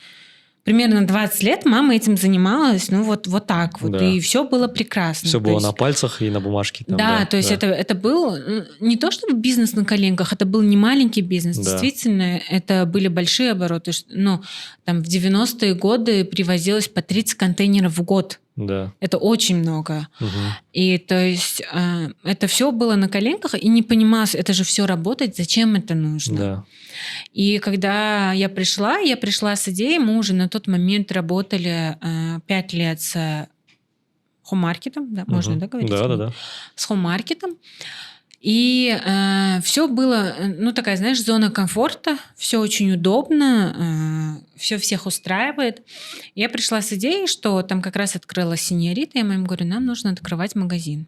примерно 20 лет мама этим занималась, вот так вот. Да. И все было прекрасно. Все было на пальцах и на бумажке. Там, то есть это был не то чтобы бизнес на коленках, это был не маленький бизнес. Да. Действительно, это были большие обороты. Там в 90-е годы привозилось по 30 контейнеров в год. Да. Это очень много. И то есть это все было на коленках, и не понималось, это же все работает, зачем это нужно. Да. И когда я пришла с идеей, мы уже на тот момент работали 5 лет с хоум-маркетом, да, можно говорить? Да. С хоум-маркетом. И все было, такая, знаешь, зона комфорта, все очень удобно, все всех устраивает. Я пришла с идеей, что там как раз открылась Синьорита, я им говорю: нам нужно открывать магазин.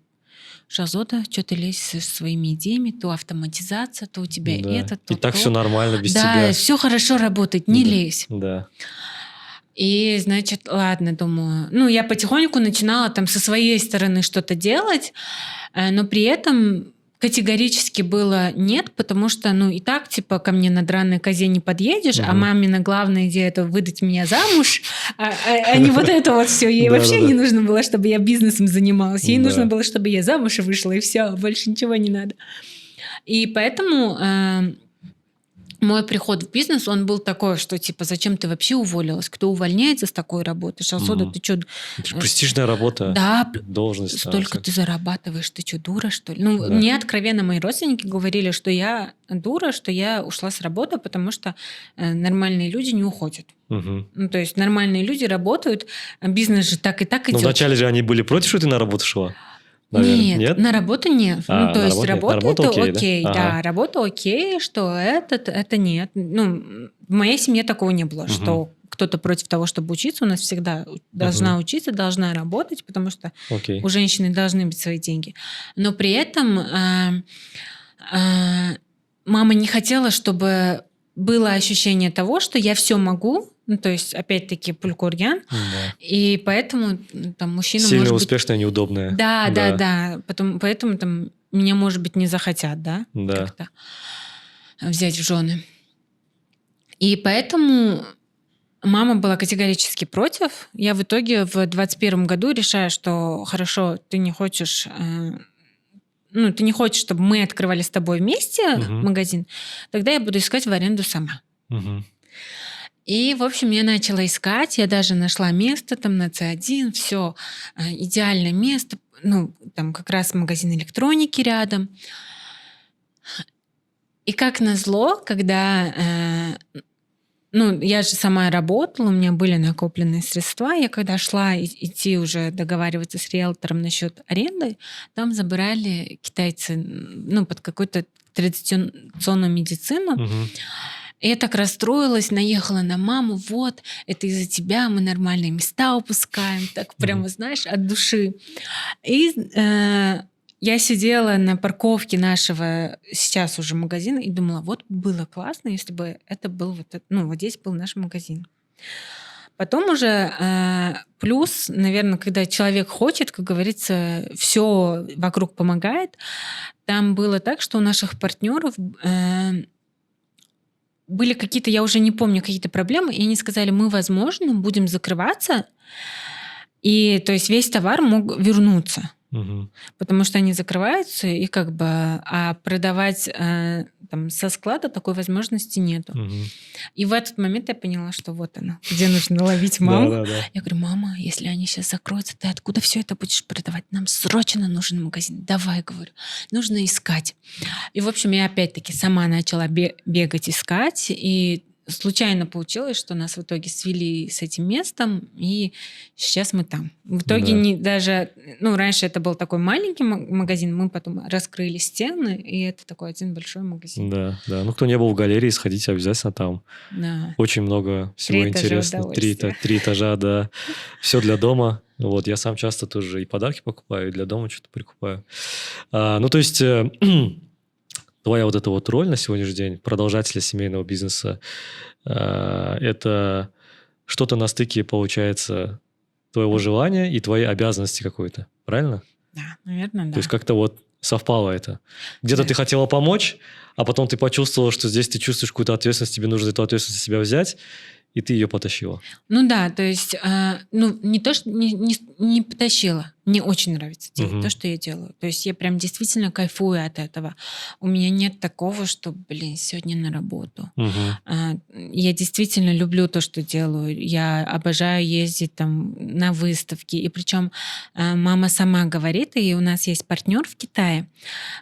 Шахзода, что ты лезешь со своими идеями, то автоматизация, то у тебя это, то и так все нормально без тебя. Да, все хорошо работает, не лезь. Да. И, значит, ладно, думаю. Я потихоньку начинала там со своей стороны что-то делать, но при этом категорически было нет, потому что, и так, ко мне на драной козе не подъедешь, а мамина главная идея — это выдать меня замуж, а не вот это вот все. Ей вообще не нужно было, чтобы я бизнесом занималась. Ей нужно было, чтобы я замуж вышла, и все, больше ничего не надо. И поэтому мой приход в бизнес, он был такой, что зачем ты вообще уволилась? Кто увольняется с такой работы? Шахзода, ты что? Престижная работа. Да, должность. Столько ты зарабатываешь, ты что, дура, что ли? Мне откровенно мои родственники говорили, что я дура, что я ушла с работы, потому что нормальные люди не уходят. То есть нормальные люди работают, бизнес же так и так идет. Вначале же они были против, что ты на работу шла? Наверное, нет, на работу нет. То есть работа это окей, да, работа окей, что это нет. В моей семье такого не было, что кто-то против того, чтобы учиться. У нас всегда должна учиться, должна работать, потому что у женщины должны быть свои деньги. Но при этом мама не хотела, чтобы было ощущение того, что я все могу. То есть, опять-таки, пулькурьян. И поэтому там мужчина сильно может успешная, неудобная. Да. Поэтому там меня, может быть, не захотят, да? Как-то взять в жены. И поэтому мама была категорически против. Я в итоге в 21 году решаю, что хорошо, ты не хочешь, чтобы мы открывали с тобой вместе магазин, тогда я буду искать в аренду сама. И, в общем, я начала искать, я даже нашла место там на C1, все, идеальное место, там как раз магазин электроники рядом. И как назло, когда... я же сама работала, у меня были накопленные средства. Я когда шла идти уже договариваться с риэлтором насчет аренды, там забрали китайцы, под какую-то традиционную медицину. И я так расстроилась, наехала на маму, вот, это из-за тебя мы нормальные места упускаем, так прямо, знаешь, от души. И я сидела на парковке нашего сейчас уже магазина и думала, вот было классно, если бы это был вот здесь был наш магазин. Потом уже плюс, наверное, когда человек хочет, как говорится, все вокруг помогает. Там было так, что у наших партнеров были какие-то, я уже не помню, какие-то проблемы, и они сказали, мы, возможно, будем закрываться, и то есть весь товар мог вернуться. Потому что они закрываются, и а продавать там со склада такой возможности нету. И в этот момент я поняла, что вот оно, где нужно ловить маму. Я говорю, мама, если они сейчас закроются, ты откуда все это будешь продавать? Нам срочно нужен магазин. Давай, говорю, нужно искать. И, в общем, я опять-таки сама начала бегать, искать, и случайно получилось, что нас в итоге свели с этим местом, и сейчас мы там. В итоге раньше это был такой маленький магазин, мы потом раскрыли стены, и это такой один большой магазин. Да. Кто не был в галерее, сходите обязательно там. Да. Очень много всего интересного. 3 этажа, да. Все для дома. Вот, я сам часто тоже и подарки покупаю, и для дома что-то прикупаю. То есть... Твоя вот эта вот роль на сегодняшний день, продолжателя семейного бизнеса, это что-то на стыке, получается, твоего желания и твоей обязанности какой-то, правильно? Да, наверное, да. То есть как-то вот совпало это. Где-то ты хотела помочь, а потом ты почувствовала, что здесь ты чувствуешь какую-то ответственность, тебе нужно эту ответственность на себя взять, и ты ее потащила. То есть, не то, что не потащила. Мне очень нравится делать то, что я делаю. То есть я прям действительно кайфую от этого. У меня нет такого, что, сегодня на работу. Я действительно люблю то, что делаю. Я обожаю ездить там на выставки. И причем мама сама говорит, и у нас есть партнер в Китае,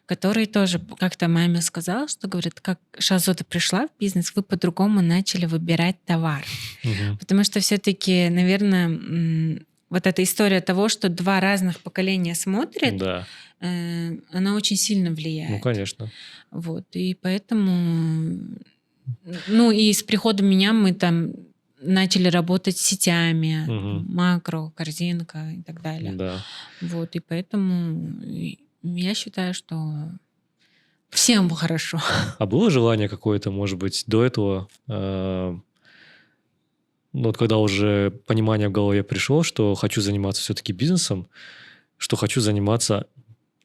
который тоже как-то маме сказал, что говорит, как Шахзода пришла в бизнес, вы по-другому начали выбирать товар. Потому что все-таки, наверное, вот эта история того, что 2 разных поколения смотрят, она очень сильно влияет. Конечно. Вот, и поэтому... и с приходом меня мы там начали работать с сетями, макро, корзинка и так далее. Да. Вот, и поэтому я считаю, что всем хорошо. А было желание какое-то, может быть, до этого... когда уже понимание в голове пришло, что хочу заниматься все-таки бизнесом, что хочу заниматься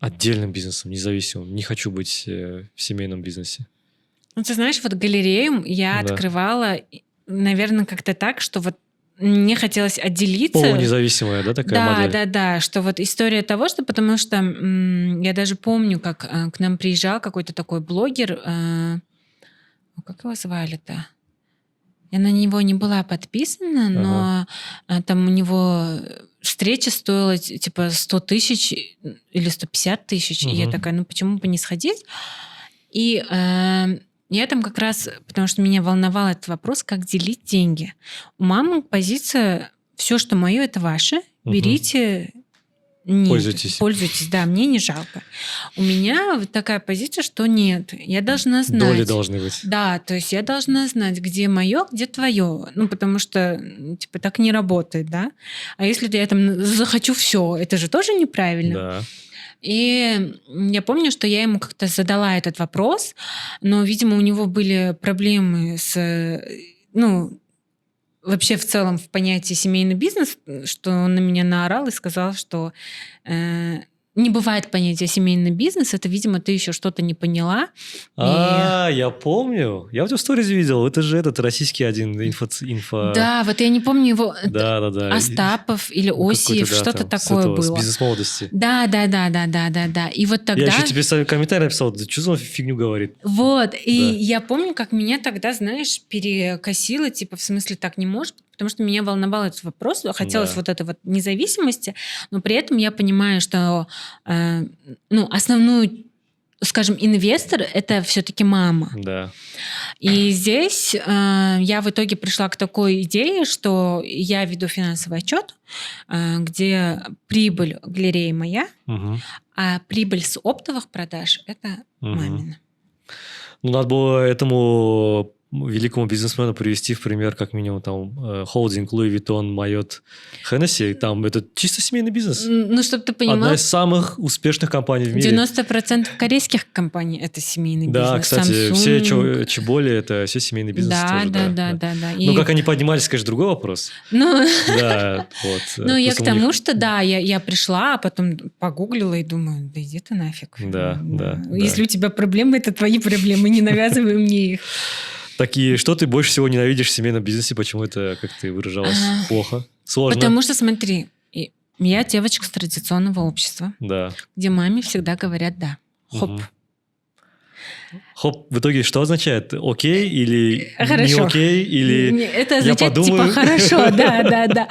отдельным бизнесом, независимым. Не хочу быть в семейном бизнесе. Ты знаешь, вот галерею я открывала, наверное, как-то так, что вот мне хотелось отделиться. Полунезависимая, да, такая модель? Да. Что вот история того, что потому что я даже помню, как к нам приезжал какой-то такой блогер, как его звали-то? Я на него не была подписана, но там у него встреча стоила типа 100 тысяч или 150 тысяч. И я такая, почему бы не сходить? И я там как раз, потому что меня волновал этот вопрос, как делить деньги. У мамы позиция, все, что мое, это ваше, берите... Нет, пользуйтесь, да, мне не жалко. У меня вот такая позиция, что нет, я должна знать. Доли должны быть. Да, то есть я должна знать, где мое, где твое. Потому что, так не работает, да. А если я там захочу все, это же тоже неправильно. Да. И я помню, что я ему как-то задала этот вопрос, но, видимо, у него были проблемы с... вообще в целом в понятии семейный бизнес, что он на меня наорал и сказал, что не бывает понятия семейный бизнес, это, видимо, ты еще что-то не поняла. Я помню. Я в этом сторис видел. Это же этот российский один инфо... Да, вот я не помню его. Да. Остапов или Осиев, Какой-то, да, что-то там, такое было. С бизнес-молодости. Да. И вот тогда... Я еще тебе комментарий написал, да что за фигню говорит? Вот, и Да. я помню, как меня тогда, знаешь, перекосило, типа, в смысле, так не может, потому что меня волновал этот вопрос, хотелось Да. вот этой вот независимости, но при этом я понимаю, что основную, скажем, инвестор — это все-таки мама. Да. И здесь я в итоге пришла к такой идее, что я веду финансовый отчет, где прибыль галереи моя, Мгм. а прибыль с оптовых продаж — это Мгм. мамина. Ну, надо было этому великому бизнесмену привести в пример, как минимум, там, холдинг Louis Vuitton, Майот, Hennessy. Там это чисто семейный бизнес. Ну, чтобы ты понимал, Одна из самых успешных компаний в мире. 90% корейских компаний — это семейный Да, бизнес. кстати, Samsung. все Чеболи, это все семейный бизнес тоже. Да. Ну, как они поднимались, конечно, другой вопрос. Ну, Да, вот. ну, я Просто к у них- тому, что да, я пришла, а потом погуглила и думаю, да иди ты нафиг. Да. Если у тебя проблемы, это твои проблемы, не навязывай мне их. Такие, что ты больше всего ненавидишь в семейном бизнесе? Почему это, как ты выражалась, плохо? Сложно? Потому что, смотри, я девочка с традиционного общества, Да. где маме всегда говорят «да». Хоп. Мгм. Хоп, в итоге что означает? Окей или не Хорошо. окей? Или Это я означает, подумаю? типа, хорошо, да.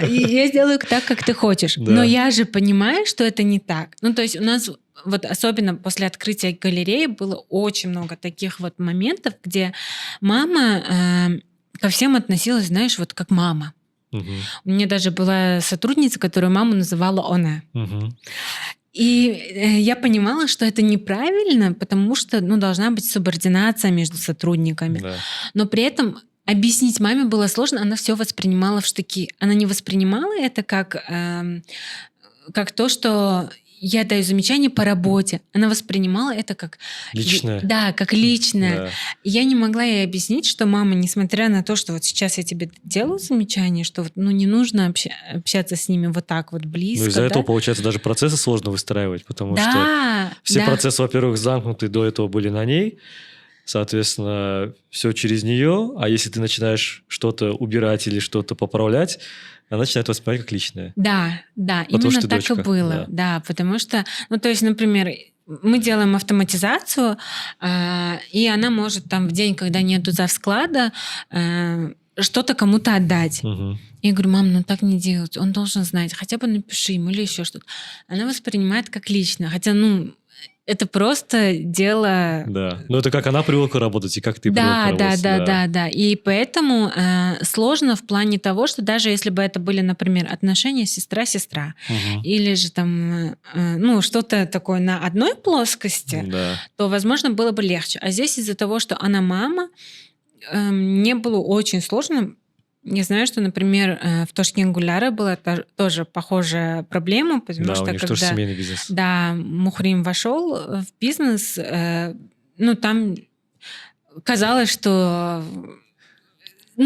И я сделаю так, как ты хочешь. Да. Но я же понимаю, что это не так. Ну, то есть у нас вот особенно после открытия галереи было очень много таких вот моментов, где мама ко всем относилась, знаешь, вот как мама. Мгм. У меня даже была сотрудница, которую маму называла «она». Мгм. И я понимала, что это неправильно, потому что должна быть субординация между сотрудниками. Да. Но при этом объяснить маме было сложно, она все воспринимала в штыки. Она не воспринимала это как то, что я даю замечание по работе. Она воспринимала это как... Личное. Да, как личное. Да. И я не могла ей объяснить, что мама, несмотря на то, что вот сейчас я тебе делаю замечание, что вот, не нужно общаться с ними вот так вот близко. Ну, из-за да? этого, получается, даже процессы сложно выстраивать, потому что Да, все да. процессы, во-первых, замкнуты до этого были на ней, соответственно, все через нее, а если ты начинаешь что-то убирать или что-то поправлять, она начинает воспринимать как личное. Да, Потому именно что так дочка, и было. Да, потому что, то есть, например, мы делаем автоматизацию, и она может там в день, когда нету завсклада, что-то кому-то отдать. Мгм. Я говорю, мам, так не делать, он должен знать, хотя бы напиши ему или еще что-то. Она воспринимает как лично, хотя, это просто дело... Да. Ну, это как она привыкла работать и как ты привыкла работать. Да. И поэтому сложно в плане того, что даже если бы это были, например, отношения сестра-сестра, Мгм. или же там, что-то такое на одной плоскости, Да. то, возможно, было бы легче. А здесь из-за того, что она мама, мне было очень сложно. Я знаю, что, например, в Тошкен Гуляра была тоже похожая проблема, потому Да, что у них тоже когда семейный бизнес. Мухрим вошел в бизнес, там казалось, что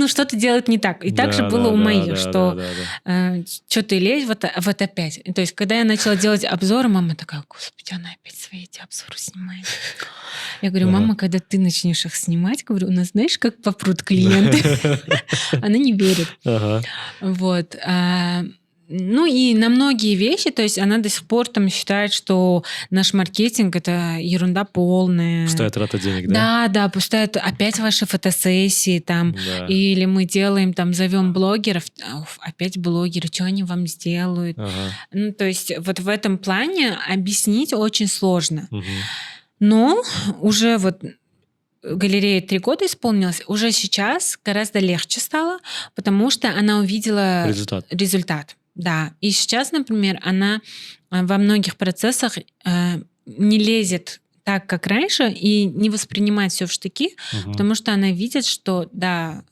что-то делают не так. И так же было у моих, что что ты лезь, вот опять. То есть, когда я начала делать обзоры, мама такая, господи, она опять свои эти обзоры снимает. Я говорю, мама, когда ты начнешь их снимать, говорю, у нас, знаешь, как попрут клиенты. Она не верит. Ага. Вот. И на многие вещи, то есть она до сих пор там считает, что наш маркетинг — это ерунда полная. Пустая трата денег, да? Да, пустая. Опять ваши фотосессии там. Да. Или мы делаем, там, зовем блогеров. Опять блогеры, что они вам сделают? Ага. То есть вот в этом плане объяснить очень сложно. Мгм. Но уже вот галерея 3 года исполнилась, уже сейчас гораздо легче стало, потому что она увидела результат. Да. И сейчас, например, она во многих процессах не лезет так, как раньше, и не воспринимает все в штыки, потому что она видит, что да,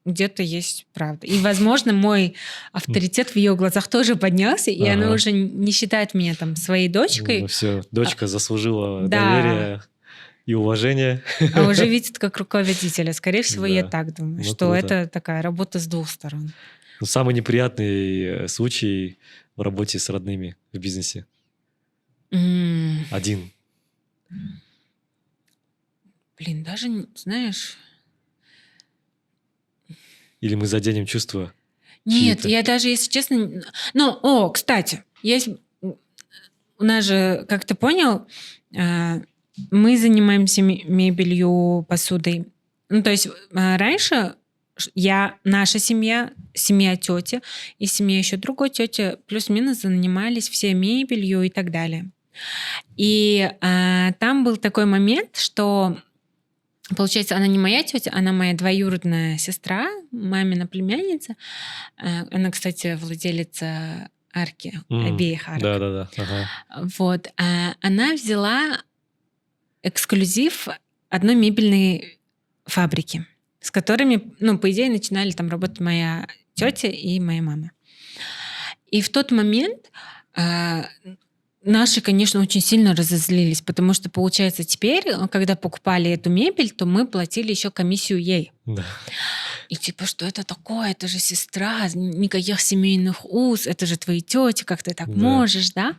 где-то есть правда. И, возможно, мой авторитет в ее глазах тоже поднялся, и она уже не считает меня там своей дочкой. Ну все, дочка заслужила доверие и уважение. А уже видит как руководителя. Скорее всего, я так думаю, Ну, что круто. это такая работа с двух сторон. Самый неприятный случай в работе с родными в бизнесе? Один. Блин, даже, знаешь... Или мы заденем чувства? Нет, чьи-то? я даже, если честно... Ну, кстати, есть... У нас же, как ты понял, мы занимаемся мебелью, посудой. Ну, то есть раньше наша семья, семья тети и семья еще другой тети плюс-минус занимались все мебелью и так далее. И там был такой момент, что, получается, она не моя тетя, она моя двоюродная сестра, мамина племянница. Она, кстати, владелица арки, обеих арок. Да. Ага. Вот. Она взяла эксклюзив одной мебельной фабрики, с которыми, ну, по идее, начинали там работать моя тетя и моя мама. И в тот момент наши, конечно, очень сильно разозлились, потому что, получается, теперь, когда покупали эту мебель, то мы платили еще комиссию ей. Да. И типа, что это такое? Это же сестра, никаких семейных уз, это же твои тети, как ты так можешь, да?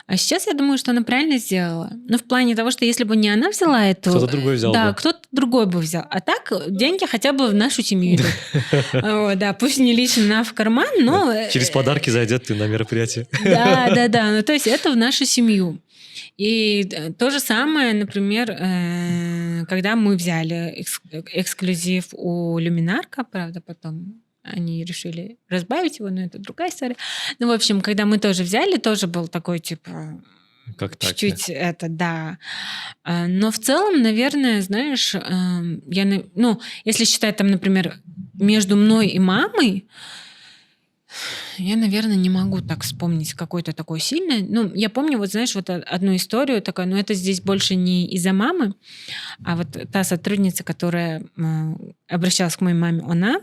А сейчас я думаю, что она правильно сделала. Ну, в плане того, что если бы не она взяла эту... Кто-то другой взял Да, бы. кто-то другой бы взял. А так деньги хотя бы в нашу семью идут. Да, пусть не лично в карман, но... Через подарки зайдет ты на мероприятие. Да. Ну, то есть это в нашу семью. И то же самое, например, когда мы взяли эксклюзив у Люминарка, правда, потом они решили разбавить его, но это другая история. Ну, в общем, когда мы тоже взяли, тоже был такой, типа, Как так? чуть-чуть это, да. Но в целом, наверное, знаешь, если считать там, например, между мной и мамой, я, наверное, не могу так вспомнить какой-то такой сильный. Ну, я помню, вот знаешь, вот одну историю такую, но это здесь больше не из-за мамы, а вот та сотрудница, которая обращалась к моей маме, она...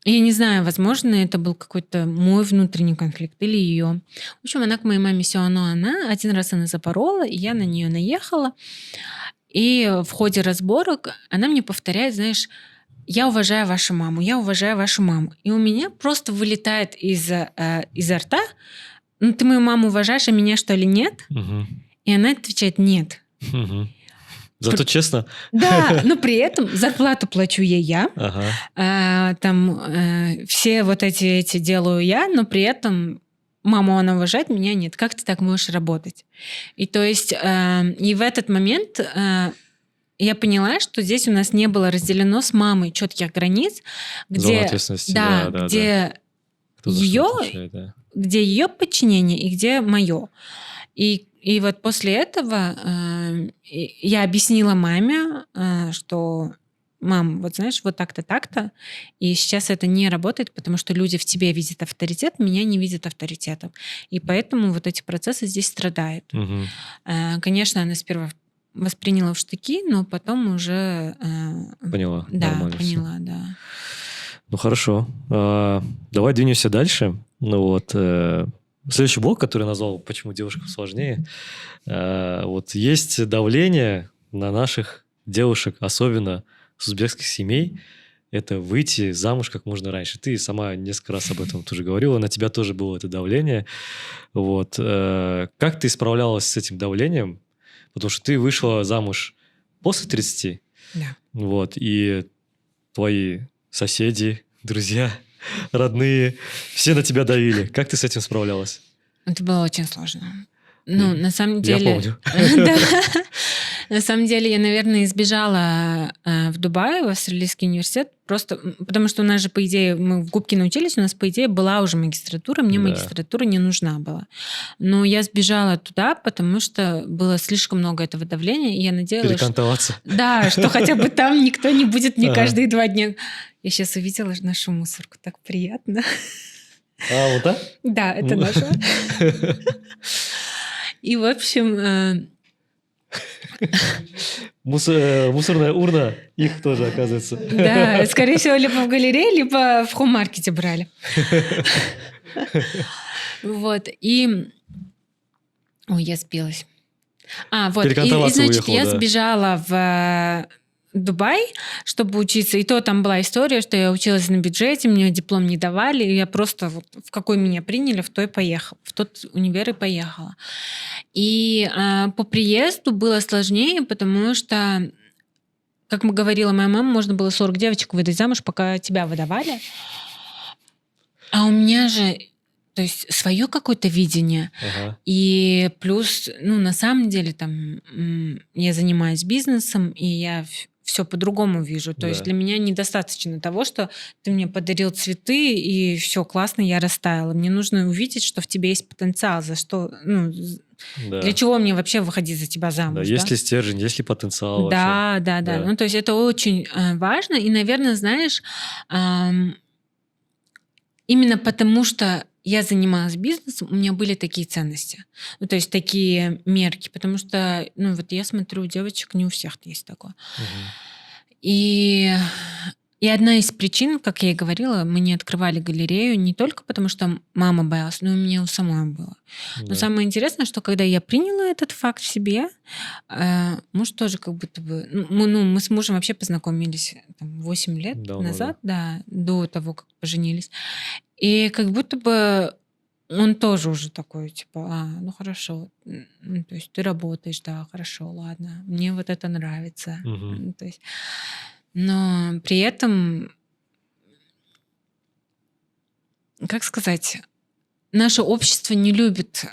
Я не знаю, возможно, это был какой-то мой внутренний конфликт или ее. В общем, она к моей маме все равно, она один раз она запорола, и я на нее наехала. И в ходе разборок она мне повторяет, знаешь, я уважаю вашу маму, я уважаю вашу маму. И у меня просто вылетает изо рта, ну ты мою маму уважаешь, а меня что ли нет? Угу. И она отвечает нет. Угу. Зато честно. Да, но при этом зарплату плачу ей я. Ага. Все вот эти делаю я, но при этом маму она уважает, меня нет. Как ты так можешь работать? И то есть и в этот момент я поняла, что здесь у нас не было разделено с мамой четких границ, Зона ответственности. где где ее подчинение и где мое. И вот после этого я объяснила маме, что мам, вот знаешь, вот так-то, так-то, и сейчас это не работает, потому что люди в тебе видят авторитет, меня не видят авторитетом. И поэтому вот эти процессы здесь страдают. Угу. Конечно, она сперва восприняла в штыки, но потом уже... Поняла. Да, поняла, да. Ну, хорошо. Давай двинемся дальше. Ну вот... Следующий блок, который я назвал «Почему девушкам сложнее». Вот есть давление на наших девушек, особенно с узбекских семей, это выйти замуж как можно раньше. Ты сама несколько раз об этом тоже говорила, на тебя тоже было это давление. Вот. Как ты справлялась с этим давлением? Потому что ты вышла замуж после 30. Да. Вот. И твои соседи, друзья... родные, все на тебя давили. Как ты с этим справлялась? Это было очень сложно. Ну, на самом деле... Я помню. На самом деле, я, наверное, избежала в Дубае, в австралийский университет, просто потому что у нас же, по идее, мы в Губке научились, у нас, по идее, была уже магистратура, мне магистратура не нужна была. Но я сбежала туда, потому что было слишком много этого давления, и я надеялась... Перекантоваться. Да, что хотя бы там никто не будет мне каждые 2 дня. Я сейчас увидела нашу мусорку, так приятно. А, вот так? Да, это наша. И, в общем... Мусорная урна, их тоже, оказывается. Да, скорее всего, либо в галерее, либо в хоум-маркете брали. Вот, и... Ой, я сбилась. Вот, и значит, я сбежала Дубай, чтобы учиться. И то там была история, что я училась на бюджете, мне диплом не давали, и я просто вот в какой меня приняли, в тот универ и поехала. И по приезду было сложнее, потому что, как говорила моя мама, можно было 40 девочек выдать замуж, пока тебя выдавали. А у меня же, то есть, свое какое-то видение. Ага. И плюс, на самом деле, там, я занимаюсь бизнесом, и я все по-другому вижу. То есть Да. для меня недостаточно того, что ты мне подарил цветы, и все классно, я растаяла. Мне нужно увидеть, что в тебе есть потенциал, за что, Да. для чего мне вообще выходить за тебя замуж. Да, да? есть ли стержень, есть ли потенциал вообще? Да. Да. Ну, то есть это очень важно. И, наверное, знаешь, именно потому что я занималась бизнесом, у меня были такие ценности. Ну, то есть такие мерки. Потому что, вот я смотрю, у девочек не у всех есть такое. Мгм. И одна из причин, как я и говорила, мы не открывали галерею не только потому, что мама боялась, но и у меня у самой было. Но Да. самое интересное, что когда я приняла этот факт в себе, муж тоже как будто бы... Мы с мужем вообще познакомились 8 лет Давно, назад, да, до того, как поженились. И как будто бы он тоже уже такой, типа, хорошо, то есть ты работаешь, да, хорошо, ладно, мне вот это нравится. Мгм. То есть, но при этом, как сказать, наше общество не любит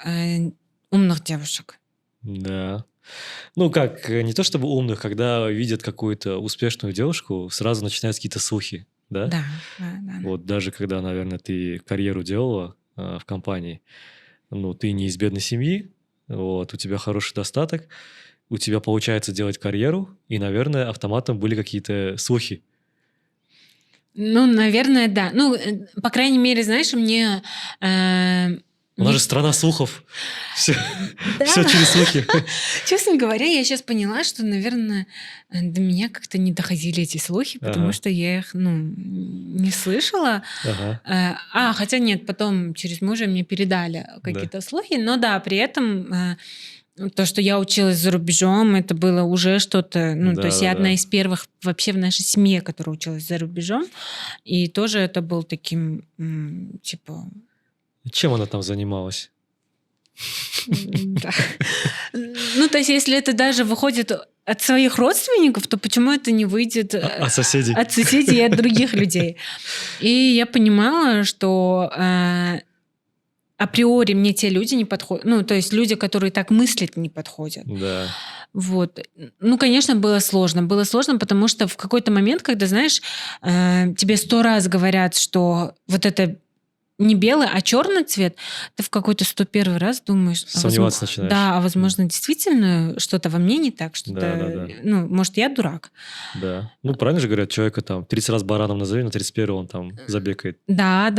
умных девушек. Да. Ну как, не то чтобы умных, когда видят какую-то успешную девушку, сразу начинаются какие-то слухи, да? Да. Вот даже когда, наверное, ты карьеру делала в компании, ты не из бедной семьи, вот, у тебя хороший достаток, у тебя получается делать карьеру, и, наверное, автоматом были какие-то слухи. Наверное, да. По крайней мере, знаешь, мне... У нас же страна слухов. Все Да. через слухи. Честно говоря, я сейчас поняла, что, наверное, до меня как-то не доходили эти слухи, потому Ага. что я их, не слышала. Ага. Хотя нет, потом через мужа мне передали какие-то слухи, но да, при этом то, что я училась за рубежом, это было уже что-то, то есть я одна из первых вообще в нашей семье, которая училась за рубежом, и тоже это был таким, типа... Чем она там занималась? Да. То есть если это даже выходит от своих родственников, то почему это не выйдет От соседей? от соседей и от других людей? И я понимала, что априори мне те люди не подходят. То есть люди, которые так мыслят, не подходят. Да. Вот. Конечно, было сложно. Было сложно, потому что в какой-то момент, когда, знаешь, тебе 100 раз говорят, что вот это не белый, а черный цвет, ты в какой-то 101 раз думаешь... Сомневаться начинаешь. Да, возможно, действительно что-то во мне не так, Да. может, я дурак. Да. Правильно же говорят, человека 30 раз бараном назови, на 31 он там забегает. Да.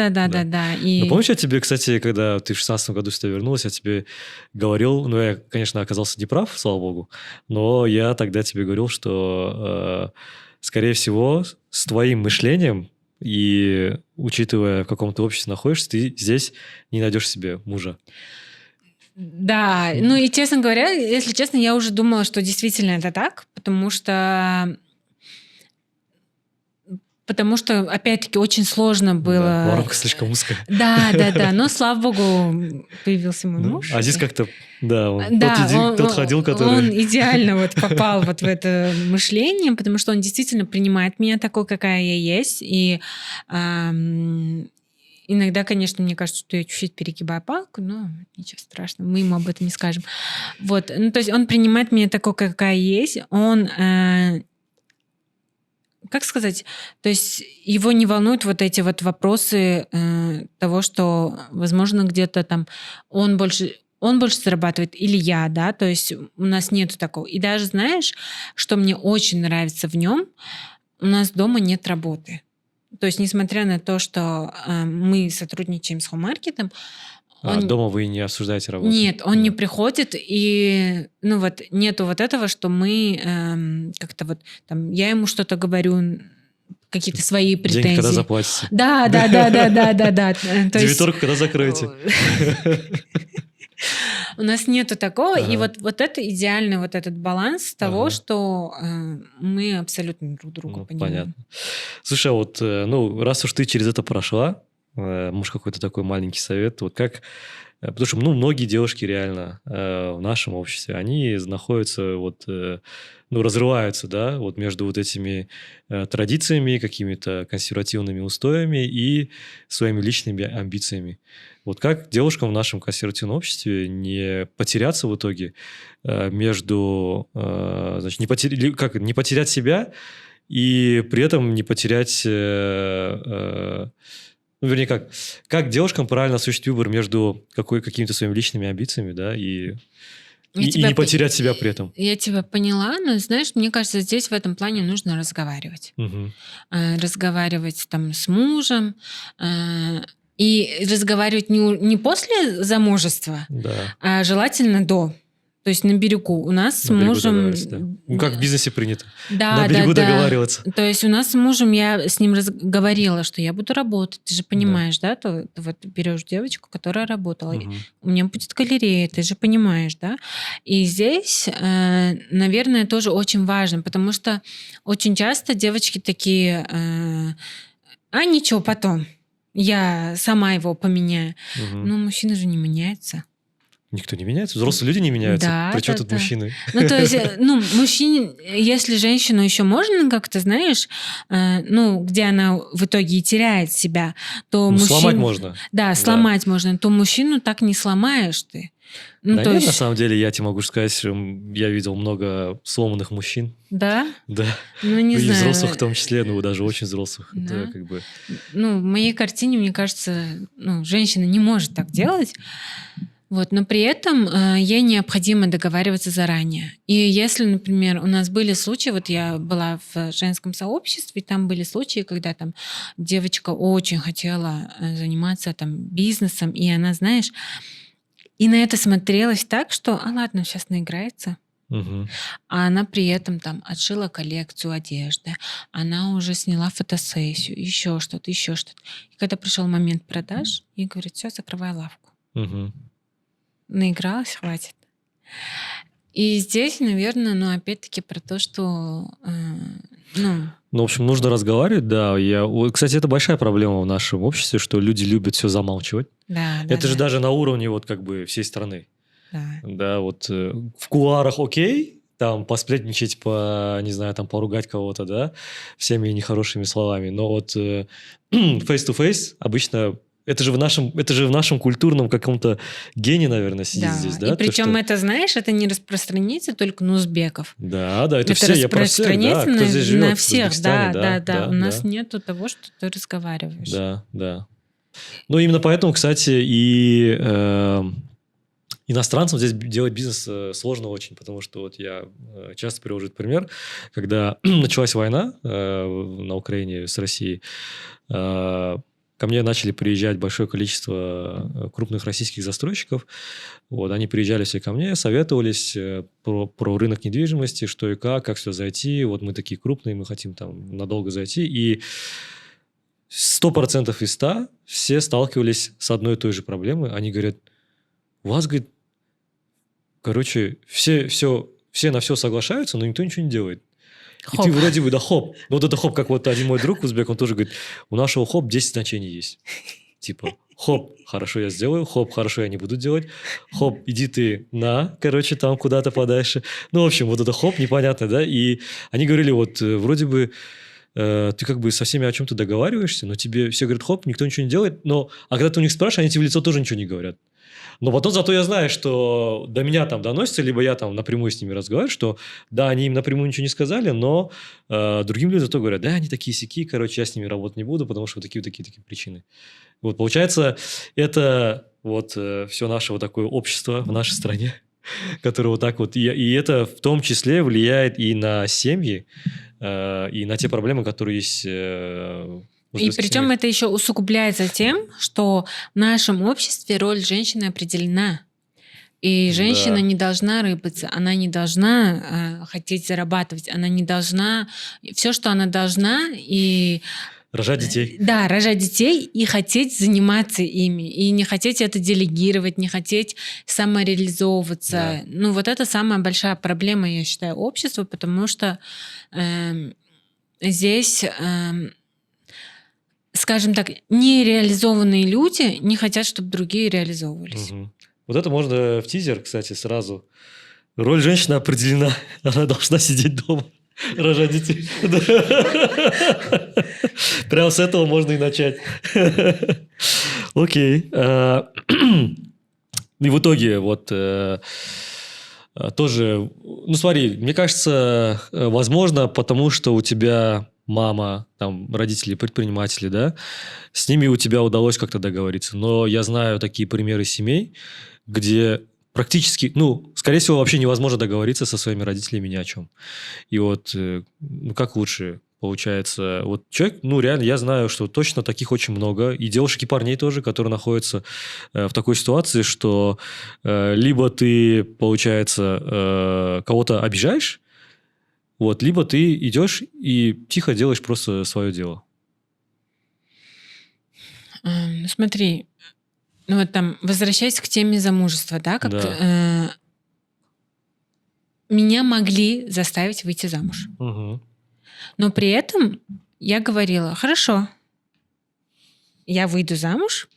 И... Помнишь, я тебе, кстати, когда ты в 16 году сюда вернулась, я тебе говорил, я, конечно, оказался неправ, слава богу, но я тогда тебе говорил, что, скорее всего, с твоим мышлением и учитывая, в каком ты обществе находишься, ты здесь не найдешь себе мужа. Да, и, честно говоря, если честно, я уже думала, что действительно это так, потому что, опять-таки, очень сложно было... Воронка слишком узкая. Да, но, слава богу, появился мой муж. А здесь как-то, он, тот ходил, который... Он идеально попал в это мышление, потому что он действительно принимает меня такой, какая я есть, и иногда, конечно, мне кажется, что я чуть-чуть перегибаю палку, но ничего страшного, мы ему об этом не скажем. Вот, то есть он принимает меня такой, какая есть, он... Как сказать? То есть его не волнуют вот эти вот вопросы того, что, возможно, где-то там он больше зарабатывает или я, да, то есть у нас нету такого. И даже, знаешь, что мне очень нравится в нем, у нас дома нет работы. То есть несмотря на то, что мы сотрудничаем с хоум-маркетом, дома вы не обсуждаете работу? Нет, он не приходит, и нету вот этого, что мы как-то я ему что-то говорю, какие-то свои претензии. Деньги когда заплатите? Да. Дебиторку когда закроете? У нас нету такого. И Ага. вот это идеальный вот этот баланс того, Ага. что мы абсолютно друг друга Ну, понимаем. понятно. Слушай, а вот, ну, раз уж ты через это прошла, может, какой-то такой маленький совет, вот как... Потому что, ну, многие девушки реально в нашем обществе, они находятся вот, ну, разрываются, да, вот между вот этими традициями, какими-то консервативными устоями и своими личными амбициями. Вот как девушкам в нашем консервативном обществе не потеряться в итоге между, значит, не потерять себя и при этом не потерять... Ну, вернее, как девушкам правильно осуществить выбор между какими-то своими личными амбициями, да, и тебя не потерять себя при этом. Я тебя поняла, но, знаешь, мне кажется, здесь в этом плане нужно разговаривать. Мгм. Разговаривать там с мужем, и разговаривать не после замужества, Да. а желательно до. То есть на берегу. У нас с На берегу мужем... договариваться, да. Ну, как в бизнесе принято. Да, На берегу да. договариваться. То есть у нас с мужем, я с ним говорила, что я буду работать. Ты же понимаешь, да? Ты вот берешь девочку, которая работала. Мгм. У меня будет галерея, ты же понимаешь, да? И здесь, наверное, тоже очень важно, потому что очень часто девочки такие, ничего, потом. Я сама его поменяю. Мгм. Но мужчина же не меняется. Никто не меняется, взрослые люди не меняются. Да, Причем да, тут да. мужчины? Ну, то есть, мужчине, если женщину еще можно как-то, знаешь, где она в итоге и теряет себя, то Ну, мужчину... сломать можно. Да, сломать можно, то мужчину так не сломаешь ты. Ну, Да то нет, на есть, самом деле, я тебе могу сказать, что я видел много сломанных мужчин. да? Да. Ну, не И знаю. взрослых в том числе, ну, даже очень взрослых. Да. Это как бы... Ну, в моей картине, мне кажется, женщина не может так делать. Вот, но при этом ей необходимо договариваться заранее. И если, например, у нас были случаи, вот я была в женском сообществе, и там были случаи, когда там девочка очень хотела заниматься там бизнесом, и она, знаешь, и на это смотрелась так, что, ладно, сейчас наиграется. Мгм. А она при этом там отшила коллекцию одежды, она уже сняла фотосессию, еще что-то, еще что-то. И когда пришел момент продаж, ей говорят, все, закрывай лавку. Мгм. Наигралась, хватит. И здесь, наверное, опять-таки про то, что, Ну, в общем, нужно разговаривать, да. Кстати, это большая проблема в нашем обществе, что люди любят все замалчивать. да, Это же да, даже на уровне вот как бы всей страны. да. Да, вот в кулуарах окей, там посплетничать, не знаю, там поругать кого-то, да, всеми нехорошими словами. Но вот face-to-face обычно... Это же в нашем культурном каком-то гене, наверное, сидит здесь, да? И то, причем что- это, знаешь, это не распространяется только на узбеков. Да, это Это все, я про всех, да, распространяется кто здесь живет, на в всех, Узбекистане, да. У нас нету того, что ты разговариваешь. Да. Ну, именно поэтому, кстати, и иностранцам здесь делать бизнес сложно очень, потому что вот я часто привожу этот пример, когда началась война на Украине с Россией, ко мне начали приезжать большое количество крупных российских застройщиков. Вот, они приезжали все ко мне, советовались про рынок недвижимости, что и как сюда зайти. Вот мы такие крупные, мы хотим там надолго зайти. И 100% из 100 все сталкивались с одной и той же проблемой. Они говорят, у вас, говорит, короче, все на все соглашаются, но никто ничего не делает. И Хоп. ты вроде бы, да, хоп. Ну, вот это хоп, как вот один мой друг узбек, он тоже говорит, у нашего хоп 10 значений есть. Типа, хоп, хорошо, я сделаю, хоп, хорошо, я не буду делать, хоп, иди ты короче, там куда-то подальше. Ну, в общем, вот это хоп, непонятно, да, и они говорили, вот, вроде бы, ты как бы со всеми о чем-то договариваешься, но тебе все говорят, хоп, никто ничего не делает, а когда ты у них спрашиваешь, они тебе в лицо тоже ничего не говорят. Но потом зато я знаю, что до меня там доносится, либо я там напрямую с ними разговариваю, что да, они им напрямую ничего не сказали, но другим людям зато говорят, да, они такие-сяки, короче, я с ними работать не буду, потому что вот такие причины. Вот получается, это вот все наше вот такое общество в нашей стране, которое вот так вот, и это в том числе влияет и на семьи, и на те проблемы, которые есть в И узбекских причем семьях. это еще усугубляется тем, что в нашем обществе роль женщины определена. И женщина Да. не должна рыпаться, она не должна хотеть зарабатывать, она не должна... Все, что она должна, и Рожать детей. Да, рожать детей и хотеть заниматься ими, и не хотеть это делегировать, не хотеть самореализовываться. Да. Ну, вот это самая большая проблема, я считаю, общества, потому что здесь, скажем так, нереализованные люди не хотят, чтобы другие реализовывались. Мгм. Вот это можно в тизер, кстати, сразу. Роль женщины определена. Она должна сидеть дома, рожать детей. Да. Прямо с этого можно и начать. Окей. И в итоге вот тоже, ну смотри, мне кажется, возможно, потому что у тебя мама, там, родители предприниматели, да, с ними у тебя удалось как-то договориться. Но я знаю такие примеры семей, где практически, ну, скорее всего, вообще невозможно договориться со своими родителями ни о чем. И вот, ну, как лучше получается? Вот человек, ну, реально, я знаю, что точно таких очень много, и девушек, и парней тоже, которые находятся в такой ситуации, что либо ты, получается, кого-то обижаешь, вот, либо ты идешь и тихо делаешь просто свое дело. Смотри, ну вот там, возвращаясь к теме замужества, да, как Да. меня могли заставить выйти замуж. Угу. Но при этом я говорила, хорошо, я выйду замуж,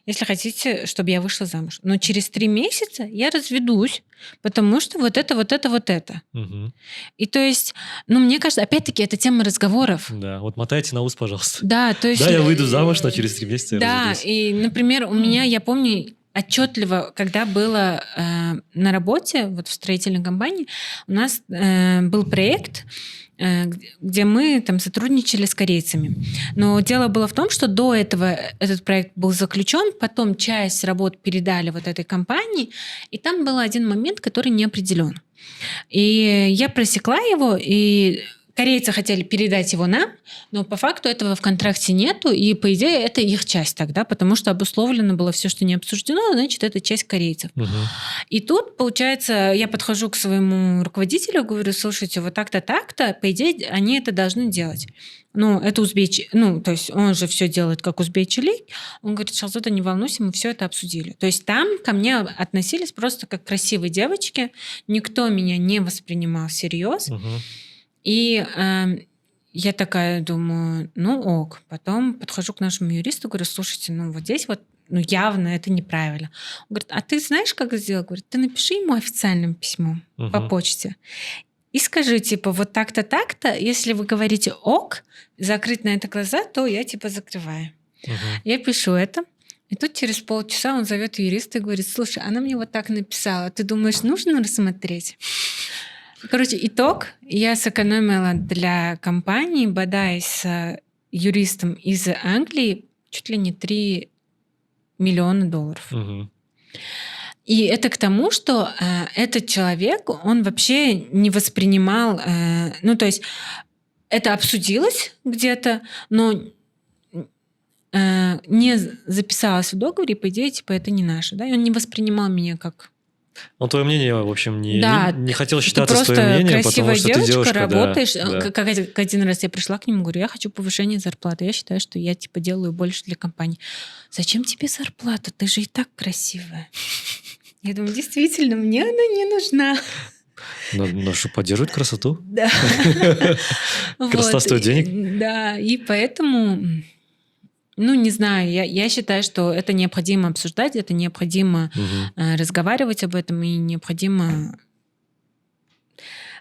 если хотите, чтобы я вышла замуж. Но через 3 месяца я разведусь, потому что вот это, вот это, вот это. Угу. И то есть, ну, мне кажется, опять-таки, это тема разговоров. Да, вот мотайте на ус, пожалуйста. Да, то есть... Да, я выйду замуж, но через 3 месяца я Да, разведусь. и, например, у меня, я помню отчетливо, когда было на работе, вот в строительной компании, у нас был проект, где мы там сотрудничали с корейцами. Но дело было в том, что до этого этот проект был заключен, потом часть работ передали вот этой компании, и там был один момент, который не определен. И я просекла его, и корейцы хотели передать его нам, но по факту этого в контракте нету, и по идее это их часть тогда, потому что обусловлено было все, что не обсуждено, значит, это часть корейцев. Угу. И тут, получается, я подхожу к своему руководителю, говорю, слушайте, вот так-то, так-то, по идее, они это должны делать. Ну, это ну, то есть он же все делает, как узбечили. Он говорит, Шахзода, не волнуйся, мы все это обсудили. То есть там ко мне относились просто как к красивой девочке, никто меня не воспринимал всерьез. Угу. И я такая думаю, ну ок. Потом подхожу к нашему юристу, говорю, слушайте, ну вот здесь вот ну, явно это неправильно. Он говорит, а ты знаешь, как сделать? Говорит, ты напиши ему официальным письмом по почте. И скажи, типа, вот так-то, так-то, если вы говорите ок, закрыть на это глаза, то я, типа, закрываю. Я пишу это, и тут через полчаса он зовет юриста и говорит, слушай, она мне вот так написала, ты думаешь, нужно рассмотреть? Короче, итог, я сэкономила для компании, бодаясь с юристом из Англии, чуть ли не $3 миллиона. Угу. И это к тому, что этот человек, он вообще не воспринимал, ну то есть это обсудилось где-то, но не записалось в договоре, по идее, типа это не наше, да, и он не воспринимал меня как... Ну, твое мнение, в общем, Да, не хотел ты считаться с просто твоим мнением, красивая потому что ты девушка, работаешь. да. Как один раз я пришла к нему, говорю, я хочу повышение зарплаты. Я считаю, что я типа делаю больше для компании. Зачем тебе зарплата? Ты же и так красивая. Я думаю, действительно, мне она не нужна. Но что, поддерживать красоту? Да. Красота стоит денег? Да, и поэтому... Ну, не знаю, я считаю, что это необходимо обсуждать, это необходимо разговаривать об этом, и необходимо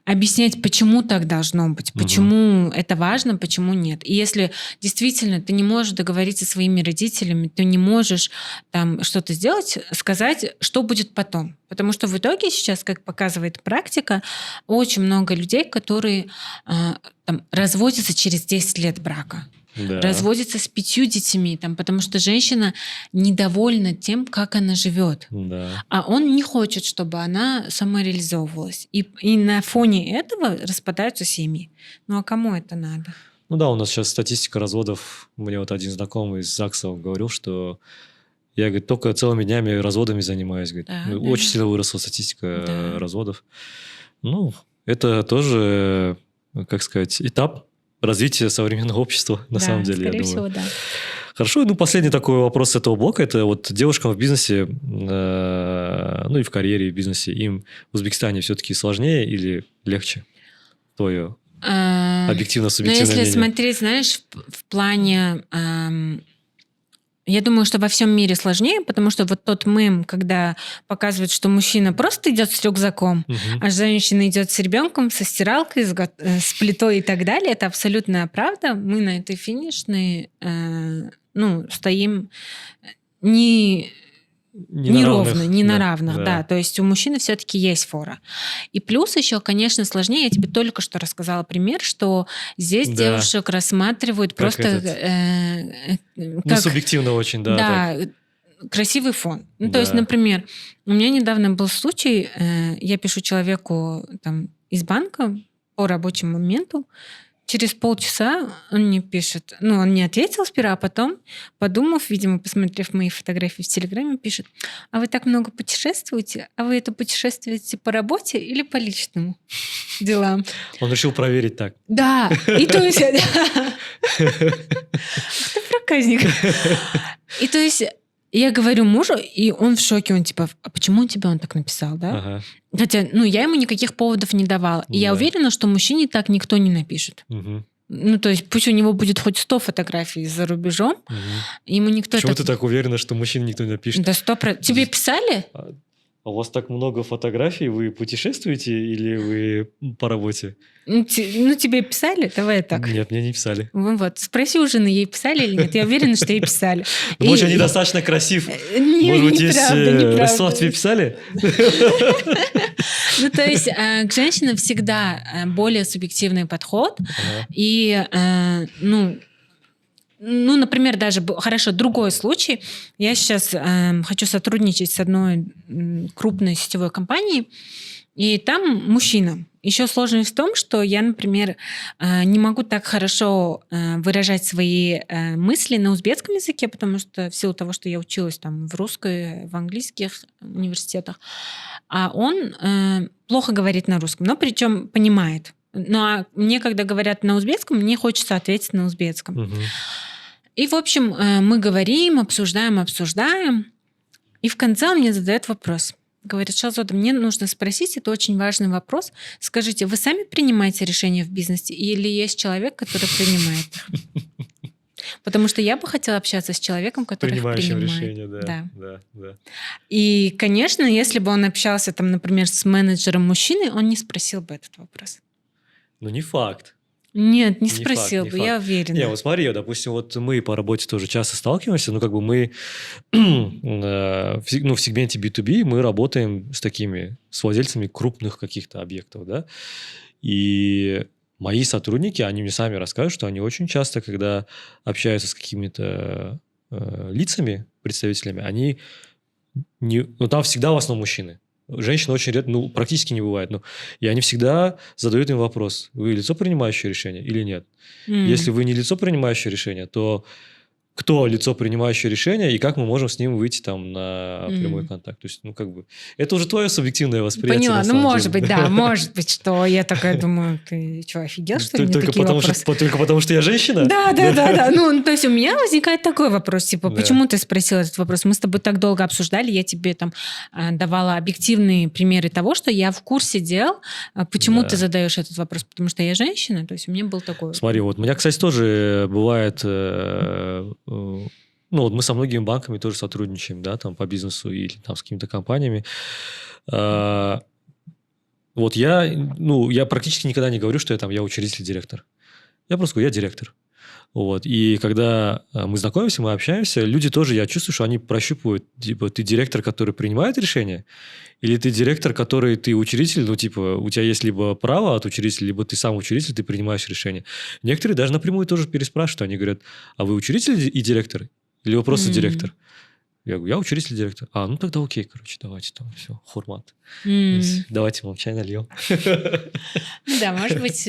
объяснять, почему так должно быть, почему это важно, почему нет. И если действительно ты не можешь договориться со своими родителями, ты не можешь там что-то сделать, сказать, что будет потом. Потому что в итоге сейчас, как показывает практика, очень много людей, которые там, разводятся через 10 лет брака. Да. Разводится с 5 детьми, там, потому что женщина недовольна тем, как она живет. Да. А он не хочет, чтобы она самореализовывалась. И на фоне этого распадаются семьи. Ну а кому это надо? Ну да, у нас сейчас статистика разводов. Мне вот один знакомый из ЗАГСа говорил, что я, говорит, только целыми днями разводами занимаюсь. Говорит. Да, Очень сильно выросла статистика разводов. Ну, это тоже, как сказать, этап развитие современного общества, на Да, самом деле, я скорее думаю. всего, да. Хорошо, ну, последний такой вопрос этого блока. Это вот девушкам в бизнесе, ну, и в карьере, и в бизнесе, им в Узбекистане все-таки сложнее или легче? Твое Но объективно-субъективное если мнение. смотреть, знаешь, в плане... Я думаю, что во всем мире сложнее, потому что вот тот мем, когда показывают, что мужчина просто идет с рюкзаком, Мгм. а женщина идет с ребенком, со стиралкой, с плитой и так далее, это абсолютная правда. Мы на этой финишной стоим не Не на ровно, равных, не на да, равных, да. да. То есть у мужчины все-таки есть фора. И плюс еще, конечно, сложнее. Я тебе только что рассказала пример, что здесь Да. девушек рассматривают Как просто Ну, как субъективно очень, да. так. красивый фон. Ну, то есть, Да. например, у меня недавно был случай, я пишу человеку там из банка по рабочему моменту, через полчаса он мне пишет, он не ответил сперва, а потом, подумав, видимо, посмотрев мои фотографии в Телеграме, пишет: а вы так много путешествуете? А вы это путешествуете по работе или по личному делам? Он решил проверить так. Да, и то есть... Ты проказник. И то есть я говорю мужу, и он в шоке, он типа: а почему он так написал, да? Ага. Хотя, я ему никаких поводов не давала. И я Да. уверена, что мужчине так никто не напишет. Мгм. То есть пусть у него будет хоть 100 фотографий за рубежом, Мгм. ему никто Почему ты так уверена, что мужчин никто не напишет? Да 100%. Тебе писали? А у вас так много фотографий? Вы путешествуете или вы по работе? Тебе писали? Давай так. Нет, мне не писали. Вот, спроси у жены, ей писали или нет. Я уверена, что ей писали. Ну, может, я недостаточно красив. Не, Может быть, есть... неправда. Ростислав, тебе писали? То есть к женщинам всегда более субъективный подход. Ага. И, например, даже, хорошо, другой случай. Я сейчас хочу сотрудничать с одной крупной сетевой компанией, и там мужчина. Еще сложность в том, что я, например, не могу так хорошо выражать свои мысли на узбекском языке, потому что в силу того, что я училась там в русской, в английских университетах, а он плохо говорит на русском, но причем понимает. Ну, а мне, когда говорят на узбекском, мне хочется ответить на узбекском. Мгм. И, в общем, мы говорим, обсуждаем. И в конце он мне задает вопрос. Говорит: Шахзода, мне нужно спросить, это очень важный вопрос. Скажите, вы сами принимаете решения в бизнесе или есть человек, который принимает их? Потому что я бы хотела общаться с человеком, который их Принимающим принимает. решение, да. И, конечно, если бы он общался, там, например, с менеджером мужчины, он не спросил бы этот вопрос. Ну, не факт. Нет, не Не спросил факт, бы, не я факт. уверена. Не, вот смотри, допустим, вот мы по работе тоже часто сталкиваемся, мы в сегменте B2B мы работаем с владельцами крупных каких-то объектов, да, и мои сотрудники, они мне сами расскажут, что они очень часто, когда общаются с какими-то лицами, представителями, они там всегда в основном мужчины. Женщин очень редко, практически не бывает. И они всегда задают им вопрос: вы лицо, принимающее решение, или нет? Если вы не лицо, принимающее решение, то кто лицо, принимающее решение, и как мы можем с ним выйти там на прямой контакт? То есть, это уже твое субъективное восприятие. Поняла, на самом может деле. быть, да, может быть, что я такая думаю, ты что, офигел, что ли, мне такие вопросы? Только потому, что я женщина? Да. То есть у меня возникает такой вопрос, типа, почему ты спросил этот вопрос? Мы с тобой так долго обсуждали, я тебе там давала объективные примеры того, что я в курсе дел. Почему ты задаешь этот вопрос? Потому что я женщина? То есть у меня был такой... Смотри, вот у меня, кстати, тоже бывает... мы со многими банками тоже сотрудничаем, да, там по бизнесу или там с какими-то компаниями. Вот я практически никогда не говорю, что я учредитель-директор. Я просто говорю, я директор. Вот. И когда мы знакомимся, мы общаемся, люди тоже, я чувствую, что они прощупывают, типа, ты директор, который принимает решения, или ты директор, который ты учредитель, у тебя есть либо право от учредителя, либо ты сам учредитель, ты принимаешь решения. Некоторые даже напрямую тоже переспрашивают, они говорят: а вы учредитель и директор? Или вы просто директор? Я говорю, я учредитель, директор. Тогда окей, давайте там все, хурмат. Давайте чай нальем. Да, может быть,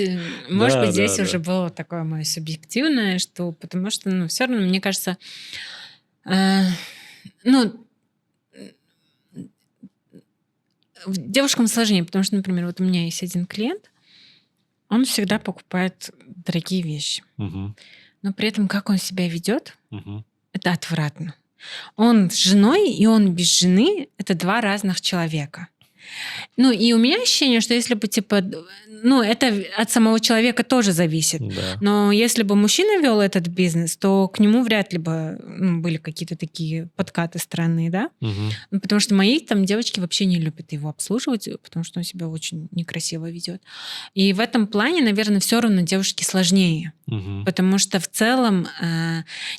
здесь уже было такое мое субъективное, что, потому что, все равно, мне кажется, девушкам сложнее, потому что, например, вот у меня есть один клиент, он всегда покупает дорогие вещи. Мгм. Но при этом, как он себя ведет, Мгм. это отвратно. Он с женой и он без жены — это два разных человека. Ну, и у меня ощущение, что если бы, типа, ну, это от самого человека тоже зависит. Да. Но если бы мужчина вел этот бизнес, то к нему вряд ли бы были какие-то такие подкаты странные, да? Мгм. Ну, потому что мои там девочки вообще не любят его обслуживать, потому что он себя очень некрасиво ведет. И в этом плане, наверное, все равно девушке сложнее. Мгм. Потому что в целом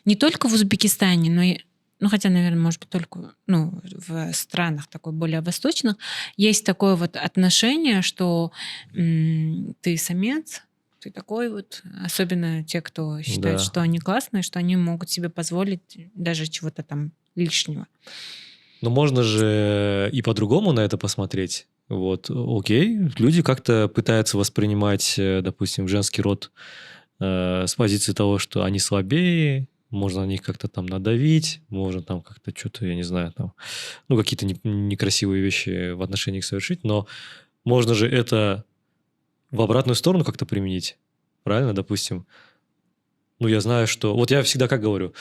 не только в Узбекистане, но и, ну, хотя, наверное, может быть, только в странах такой более восточных, есть такое вот отношение, что ты самец, ты такой вот, особенно те, кто считает, Да. что они классные, что они могут себе позволить даже чего-то там лишнего. Но можно же и по-другому на это посмотреть. Вот, окей, люди как-то пытаются воспринимать, допустим, женский род с позиции того, что они слабее, можно на них как-то там надавить, можно там как-то что-то, я не знаю, там, ну, какие-то некрасивые вещи в отношениях совершить, но можно же это в обратную сторону как-то применить, правильно, допустим? Ну, я знаю, что... Вот я всегда как говорю,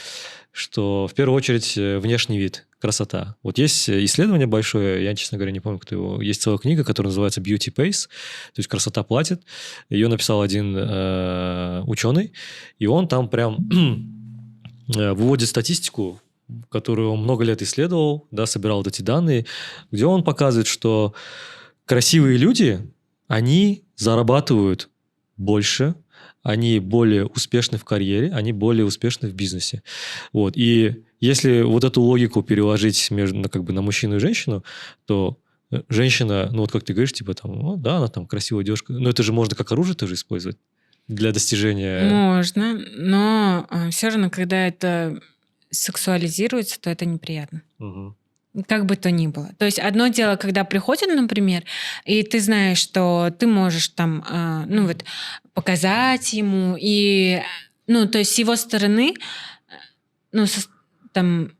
что в первую очередь внешний вид, красота. Вот есть исследование большое, я, честно говоря, не помню, кто его... Есть целая книга, которая называется «Beauty Pays», то есть «Красота платит». Ее написал один ученый, и он там прям выводит статистику, которую он много лет исследовал, да, собирал вот эти данные, где он показывает, что красивые люди, они зарабатывают больше, они более успешны в карьере, они более успешны в бизнесе. Вот. И если вот эту логику переложить как бы на мужчину и женщину, то женщина, ну вот как ты говоришь, типа там, ну да, она там красивая девушка, но это же можно как оружие тоже использовать для достижения... Можно, но все равно, когда это сексуализируется, то это неприятно. Угу. Как бы то ни было. То есть одно дело, когда приходят, например, и ты знаешь, что ты можешь там, ну вот, показать ему, и, ну, то есть с его стороны, ну, там,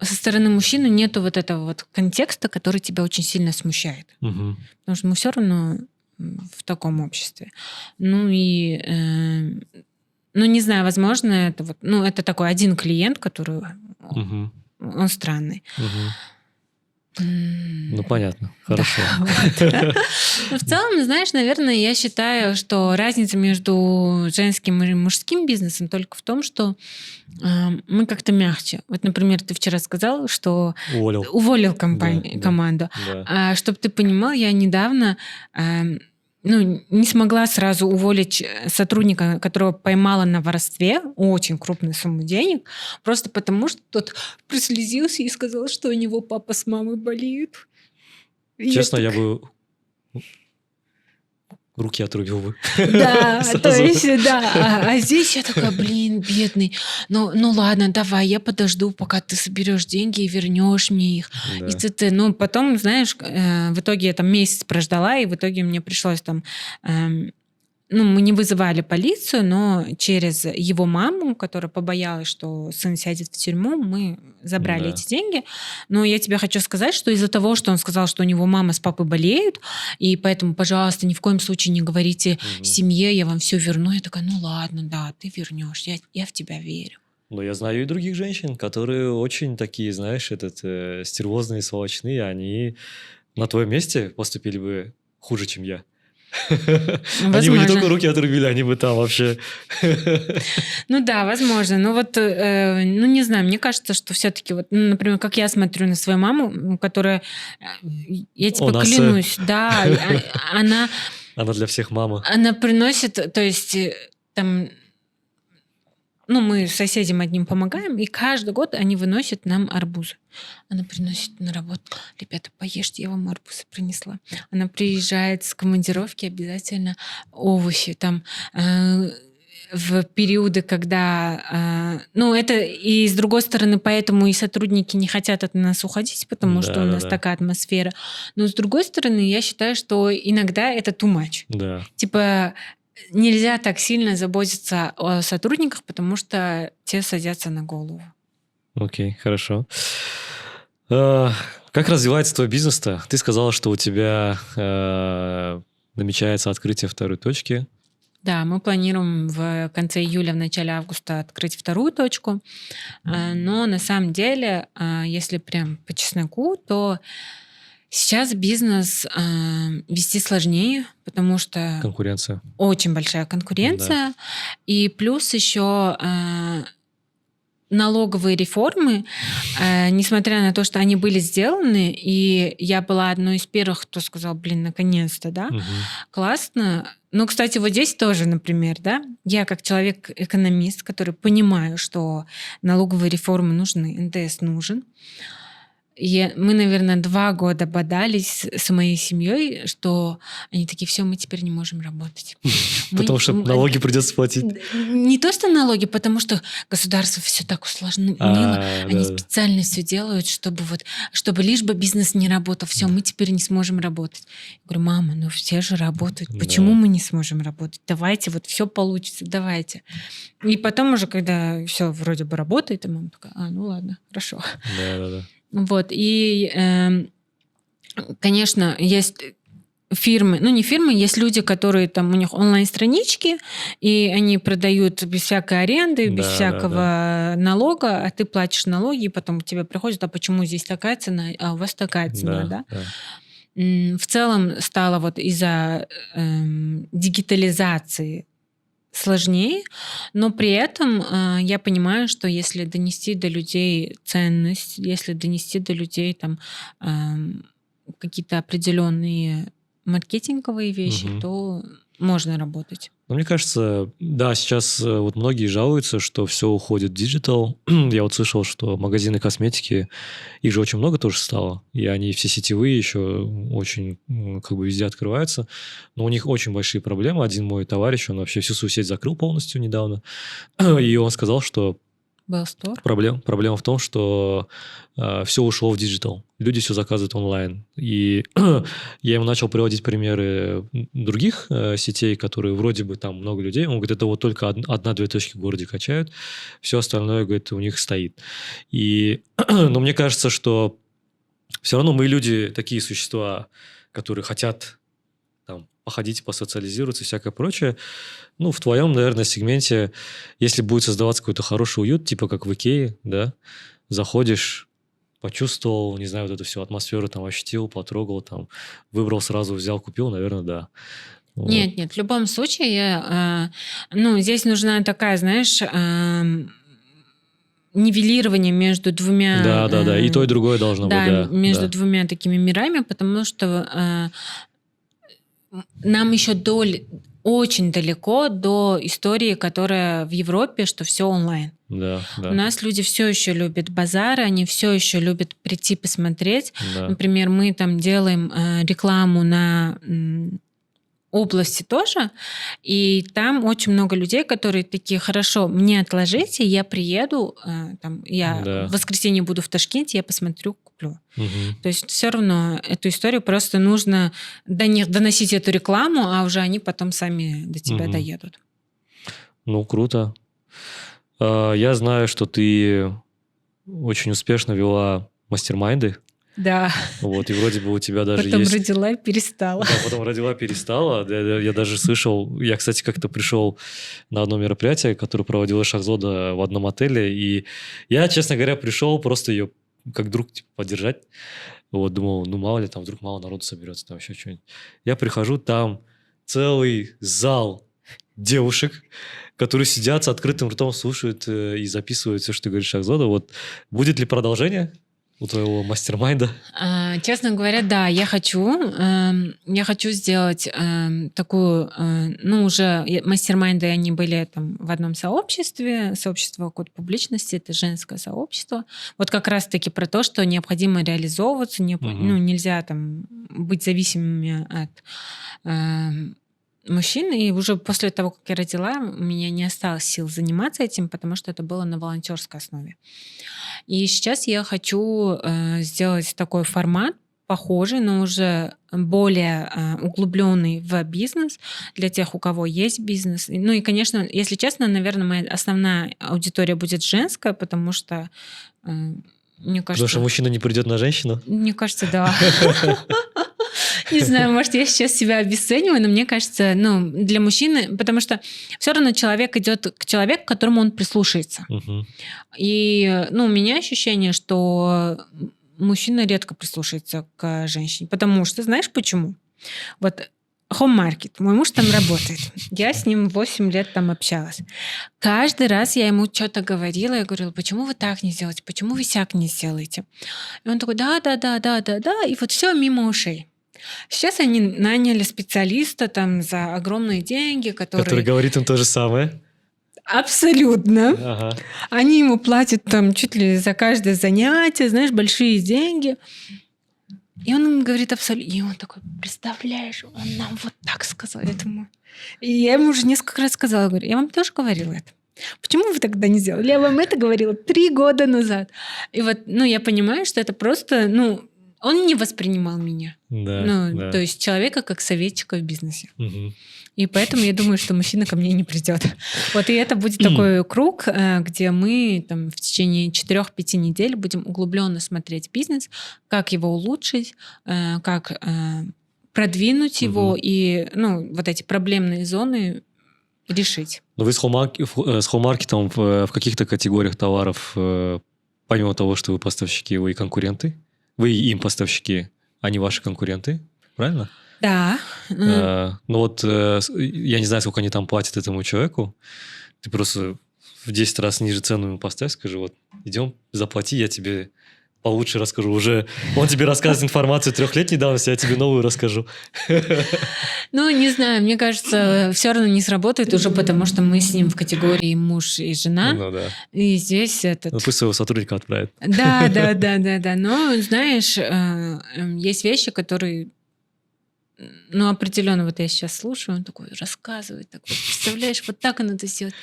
со стороны мужчины нету вот этого вот контекста, который тебя очень сильно смущает. Угу. Потому что мы все равно в таком обществе. Ну и, ну не знаю, возможно, это вот, ну это такой один клиент, который, Угу. он странный. Угу. Ну, понятно. Хорошо. Да, вот. Но в целом, знаешь, наверное, я считаю, что разница между женским и мужским бизнесом только в том, что мы как-то мягче. Вот, например, ты вчера сказал, что уволил Да. команду. Да. Чтобы ты понимал, я недавно не смогла сразу уволить сотрудника, которого поймала на воровстве, очень крупную сумму денег, просто потому что тот прослезился и сказал, что у него папа с мамой болеют. Честно, я бы руки отрубил бы. Да, Сразу. то есть, да. А здесь я такая, блин, бедный. Ну ладно, давай, я подожду, пока ты соберешь деньги и вернешь мне их. Да. И т.т. Ну, потом, знаешь, в итоге я там месяц прождала, и в итоге мне пришлось там... Ну, мы не вызывали полицию, но через его маму, которая побоялась, что сын сядет в тюрьму, мы забрали Да. эти деньги. Но я тебе хочу сказать, что из-за того, что он сказал, что у него мама с папой болеют, и поэтому, пожалуйста, ни в коем случае не говорите семье, я вам все верну. Я такая, ну ладно, да, ты вернешь, я в тебя верю. Но я знаю и других женщин, которые очень такие, знаешь, стервозные, сволочные, они на твоем месте поступили бы хуже, чем я. Они бы не только руки отрубили, они бы там вообще... Ну да, возможно. Но вот, ну не знаю, мне кажется, что все-таки, вот, например, как я смотрю на свою маму, которая, я тебе клянусь, да, она... Она для всех мама. Она приносит, то есть там... Ну, мы соседям одним помогаем, и каждый год они выносят нам арбузы. Она приносит на работу. Ребята, поешьте, я вам арбузы принесла. Она приезжает с командировки, обязательно овощи. Там в периоды, когда... ну, это и с другой стороны, поэтому и сотрудники не хотят от нас уходить, потому что у нас такая атмосфера. Но с другой стороны, я считаю, что иногда это too much. Да. Типа... Нельзя так сильно заботиться о сотрудниках, потому что те садятся на голову. Окей, хорошо. Как развивается твой бизнес-то? Ты сказала, что у тебя намечается открытие второй точки. Да, мы планируем в конце июля, в начале августа открыть вторую точку. Но на самом деле, если прям по чесноку, то сейчас бизнес вести сложнее, потому что Конкуренция. очень большая конкуренция. И плюс еще налоговые реформы, несмотря на то, что они были сделаны, и я была одной из первых, кто сказал, наконец-то, да, классно. Ну, кстати, вот здесь тоже, например, да, я как человек-экономист, который понимаю, что налоговые реформы нужны, НДС нужен. И мы, наверное, 2 года бодались с моей семьей, что они такие, все, мы теперь не можем работать. Потому что налоги придется платить. Не то, что налоги, потому что государство все так усложнило. Они специально все делают, чтобы лишь бы бизнес не работал. Все, мы теперь не сможем работать. Я говорю, мама, ну все же работают. Почему мы не сможем работать? Давайте, вот все получится, давайте. И потом уже, когда все вроде бы работает, и мама такая, ну ладно, хорошо. Да. Вот, и, конечно, есть фирмы, ну не фирмы, есть люди, которые там, у них онлайн-странички, и они продают без всякой аренды, без всякого налога, а ты платишь налоги, и потом к тебе приходят, а почему здесь такая цена, а у вас такая цена, да? В целом стало вот из-за дигитализации сложнее, но при этом я понимаю, что если донести до людей ценность, если донести до людей там какие-то определенные маркетинговые вещи, то можно работать. Ну, мне кажется, да, сейчас вот многие жалуются, что все уходит в диджитал. Я вот слышал, что магазины косметики, их же очень много тоже стало, и они все сетевые еще очень как бы везде открываются, но у них очень большие проблемы. Один мой товарищ, он вообще всю свою сеть закрыл полностью недавно, и он сказал, что проблема в том, что все ушло в диджитал. Люди все заказывают онлайн. И я ему начал приводить примеры других сетей, которые вроде бы там много людей. Он говорит, это вот только 1-2 точки в городе качают. Все остальное, говорит, у них стоит. Но мне кажется, что все равно мы люди такие существа, которые хотят там походить, посоциализироваться и всякое прочее. Ну, в твоем, наверное, сегменте, если будет создаваться какой-то хороший уют, типа как в Икее, да, заходишь, почувствовал, не знаю, вот эту всю атмосферу там ощутил, потрогал, там, выбрал сразу, взял, купил, наверное, да. Вот. Нет, в любом случае, здесь нужна такая, знаешь, нивелирование между двумя... Да, и то, и другое должно быть, да. Между двумя такими мирами, потому что нам еще очень далеко до истории, которая в Европе, что все онлайн. Да. У нас люди все еще любят базары, они все еще любят прийти посмотреть. Да. Например, мы там делаем рекламу на области тоже, и там очень много людей, которые такие, хорошо, мне отложите, я приеду, в воскресенье буду в Ташкенте, я посмотрю, куплю. То есть все равно эту историю просто нужно до них доносить эту рекламу, а уже они потом сами до тебя доедут. Ну, круто. Я знаю, что ты очень успешно вела мастер-майнды. Да. Вот, и вроде бы у тебя даже потом есть... Потом родила и перестала. Да, потом родила, перестала. Я даже слышал... Я, кстати, как-то пришел на одно мероприятие, которое проводила Шахзода в одном отеле, и я, честно говоря, пришел просто ее как друг поддержать. Вот, думал, мало ли, там вдруг мало народу соберется, там еще что-нибудь. Я прихожу, там целый зал девушек, которые сидят с открытым ртом, слушают и записывают все, что ты говоришь, Шахзода. Вот будет ли продолжение у твоего мастер-майнда? Честно говоря, да, я хочу сделать такую, уже мастер-майнды, они были там в одном сообщество Код публичности, это женское сообщество. Вот как раз-таки про то, что необходимо реализовываться, нельзя там быть зависимыми от мужчин, и уже после того, как я родила, у меня не осталось сил заниматься этим, потому что это было на волонтерской основе. И сейчас я хочу сделать такой формат, похожий, но уже более углубленный в бизнес для тех, у кого есть бизнес. Ну и, конечно, если честно, наверное, моя основная аудитория будет женская, потому что, мне кажется... Потому что мужчина не придет на женщину? Мне кажется, да. Не знаю, может, я сейчас себя обесцениваю, но мне кажется, ну, для мужчины, потому что все равно человек идет к человеку, к которому он прислушается. Мгм. И, ну, у меня ощущение, что мужчина редко прислушается к женщине. Потому что, знаешь почему? Вот Home Market, мой муж там работает. Я с ним 8 лет там общалась. Каждый раз я ему что-то говорила, я говорила, почему вы так не сделаете, почему вы сяк не сделаете? И он такой, да, и вот все мимо ушей. Сейчас они наняли специалиста там за огромные деньги, Который говорит им то же самое. Абсолютно. Ага. Они ему платят там чуть ли за каждое занятие, знаешь, большие деньги. И он им говорит абсолютно... И он такой, представляешь, он нам вот так сказал этому. И я ему уже несколько раз сказала, говорю, я вам тоже говорила это. Почему вы тогда не сделали? Я вам это говорила 3 года назад. И вот, ну, я понимаю, что это просто, ну, он не воспринимал меня. Да, Ну, да. то есть человека как советчика в бизнесе. Мгм. И поэтому я думаю, что мужчина ко мне не придет. Вот и это будет такой круг, где мы там, в течение 4-5 недель будем углубленно смотреть бизнес, как его улучшить, как продвинуть его и, ну, вот эти проблемные зоны решить. Но вы с холл-маркетом в каких-то категориях товаров, помимо того, что вы поставщики, вы и конкуренты? Вы и им поставщики, а не ваши конкуренты? Правильно? Да. Ну вот, я не знаю, сколько они там платят этому человеку. Ты просто в 10 раз ниже цену ему поставь, скажи, вот, идем, заплати, я тебе получше расскажу. Уже он тебе рассказывает информацию 3-летней давности, я тебе новую расскажу. Ну, не знаю, мне кажется, все равно не сработает уже, потому что мы с ним в категории муж и жена. Ну да. И здесь этот... Ну, пусть своего сотрудника отправит. Да. Но, знаешь, есть вещи, которые... Ну, определенно, вот я сейчас слушаю, он такой рассказывает, такой, представляешь, вот так он это сделает.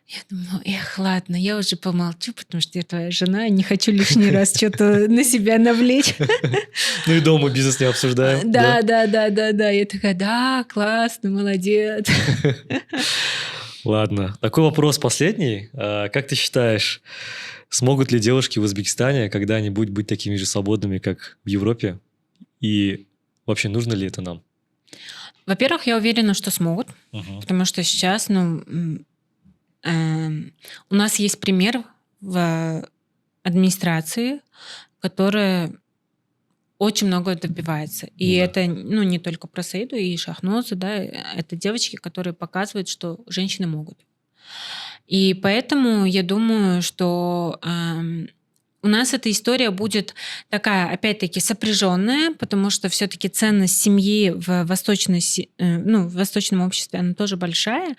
Я думаю, ладно, я уже помолчу, потому что я твоя жена, и не хочу лишний раз что-то на себя навлечь. Ну и дома бизнес не обсуждаем. Да. Я такая, да, классно, молодец. Ладно. Такой вопрос последний. Как ты считаешь, смогут ли девушки в Узбекистане когда-нибудь быть такими же свободными, как в Европе? И вообще нужно ли это нам? Во-первых, я уверена, что смогут, потому что сейчас, ну, у нас есть пример в администрации, которая очень много добивается. И это, ну, не только про Саиду и Шахнозу, да, это девочки, которые показывают, что женщины могут. И поэтому я думаю, что у нас эта история будет такая, опять-таки, сопряженная, потому что все-таки ценность семьи в восточном обществе, она тоже большая.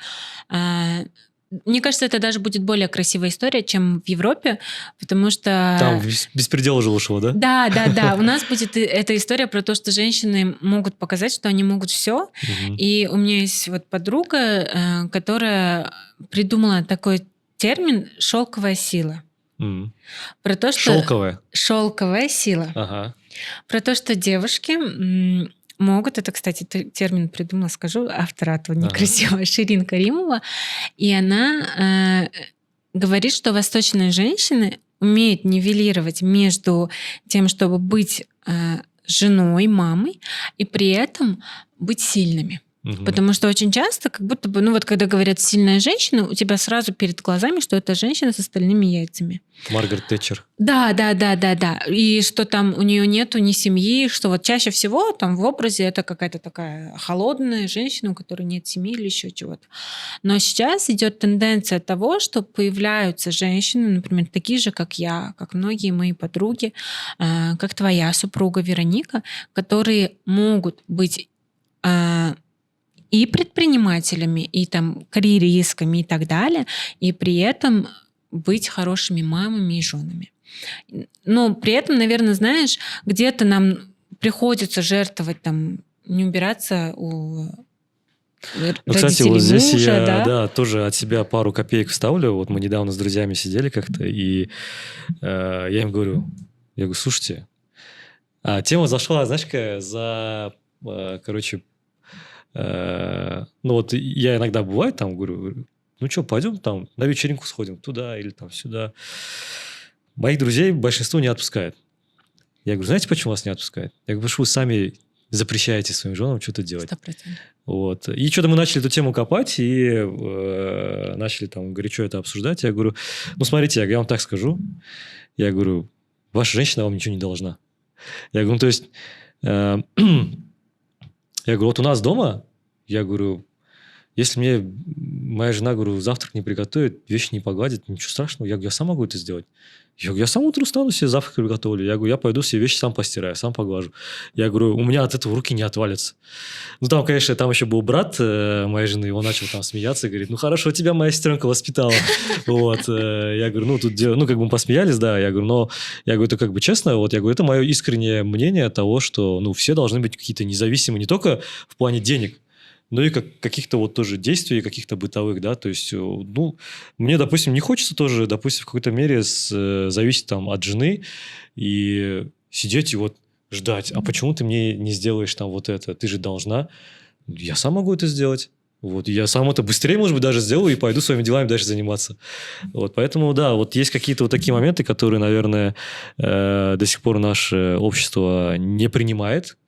Мне кажется, это даже будет более красивая история, чем в Европе, потому что... Там беспредела живущего, да? Да. У нас будет эта история про то, что женщины могут показать, что они могут все. И у меня есть вот подруга, которая придумала такой термин «шелковая сила». Про то, что... Шелковая? Шелковая сила. Ага. Про то, что девушки... могут, это, кстати, термин придумала, скажу, автора этого некрасивого, Ширин Каримова, и она говорит, что восточные женщины умеют нивелировать между тем, чтобы быть женой, мамой, и при этом быть сильными. Потому что очень часто, как будто бы, ну вот когда говорят «сильная женщина», у тебя сразу перед глазами, что это женщина с остальными яйцами. Маргарет Тэтчер. Да. И что там у нее нету ни семьи, что вот чаще всего там в образе это какая-то такая холодная женщина, у которой нет семьи или еще чего-то. Но сейчас идет тенденция того, что появляются женщины, например, такие же, как я, как многие мои подруги, как твоя супруга Вероника, которые могут быть и предпринимателями, и там карьеристками и так далее, и при этом быть хорошими мамами и женами. Но при этом, наверное, знаешь, где-то нам приходится жертвовать, там, не убираться у родителей кстати, вот здесь мужа, я тоже от себя пару копеек вставлю. Вот мы недавно с друзьями сидели как-то, и я им говорю, слушайте, тема зашла, знаешь, ну вот я иногда бывает там, говорю, ну что, пойдем там на вечеринку сходим туда или там сюда. Моих друзей большинство не отпускает. Я говорю, знаете, почему вас не отпускает? Я говорю, что вы сами запрещаете своим женам что-то делать. 100%. Вот. И что-то мы начали эту тему копать, и начали там горячо это обсуждать. Я говорю, ну, смотрите, я вам так скажу. Я говорю, ваша женщина вам ничего не должна. Я говорю, ну, то есть... я говорю, вот у нас дома, я говорю, если мне моя жена, говорю, завтрак не приготовит, вещи не погладит, ничего страшного. Я говорю, я сам могу это сделать. Я говорю, я сам утром встану, себе завтрак приготовлю. Я говорю, я пойду все вещи сам постираю, сам поглажу. Я говорю, у меня от этого руки не отвалятся. Ну, там, конечно, там еще был брат моей жены, он начал там смеяться и говорит, ну, хорошо, тебя моя сестренка воспитала. Вот. Я говорю, ну, тут, ну, как бы мы посмеялись, да. Я говорю, но, я говорю, это как бы честно, вот, я говорю, это мое искреннее мнение того, что, ну, все должны быть какие-то независимые не только в плане денег, ну и каких-то вот тоже действий, каких-то бытовых, да, то есть, ну, мне, допустим, не хочется тоже, допустим, в какой-то мере зависеть там от жены и сидеть и вот ждать, а почему ты мне не сделаешь там вот это, ты же должна, я сам могу это сделать. Вот, я сам это быстрее, может быть, даже сделаю и пойду своими делами дальше заниматься. Вот, поэтому, да, вот есть какие-то вот такие моменты, которые, наверное, до сих пор наше общество не принимает,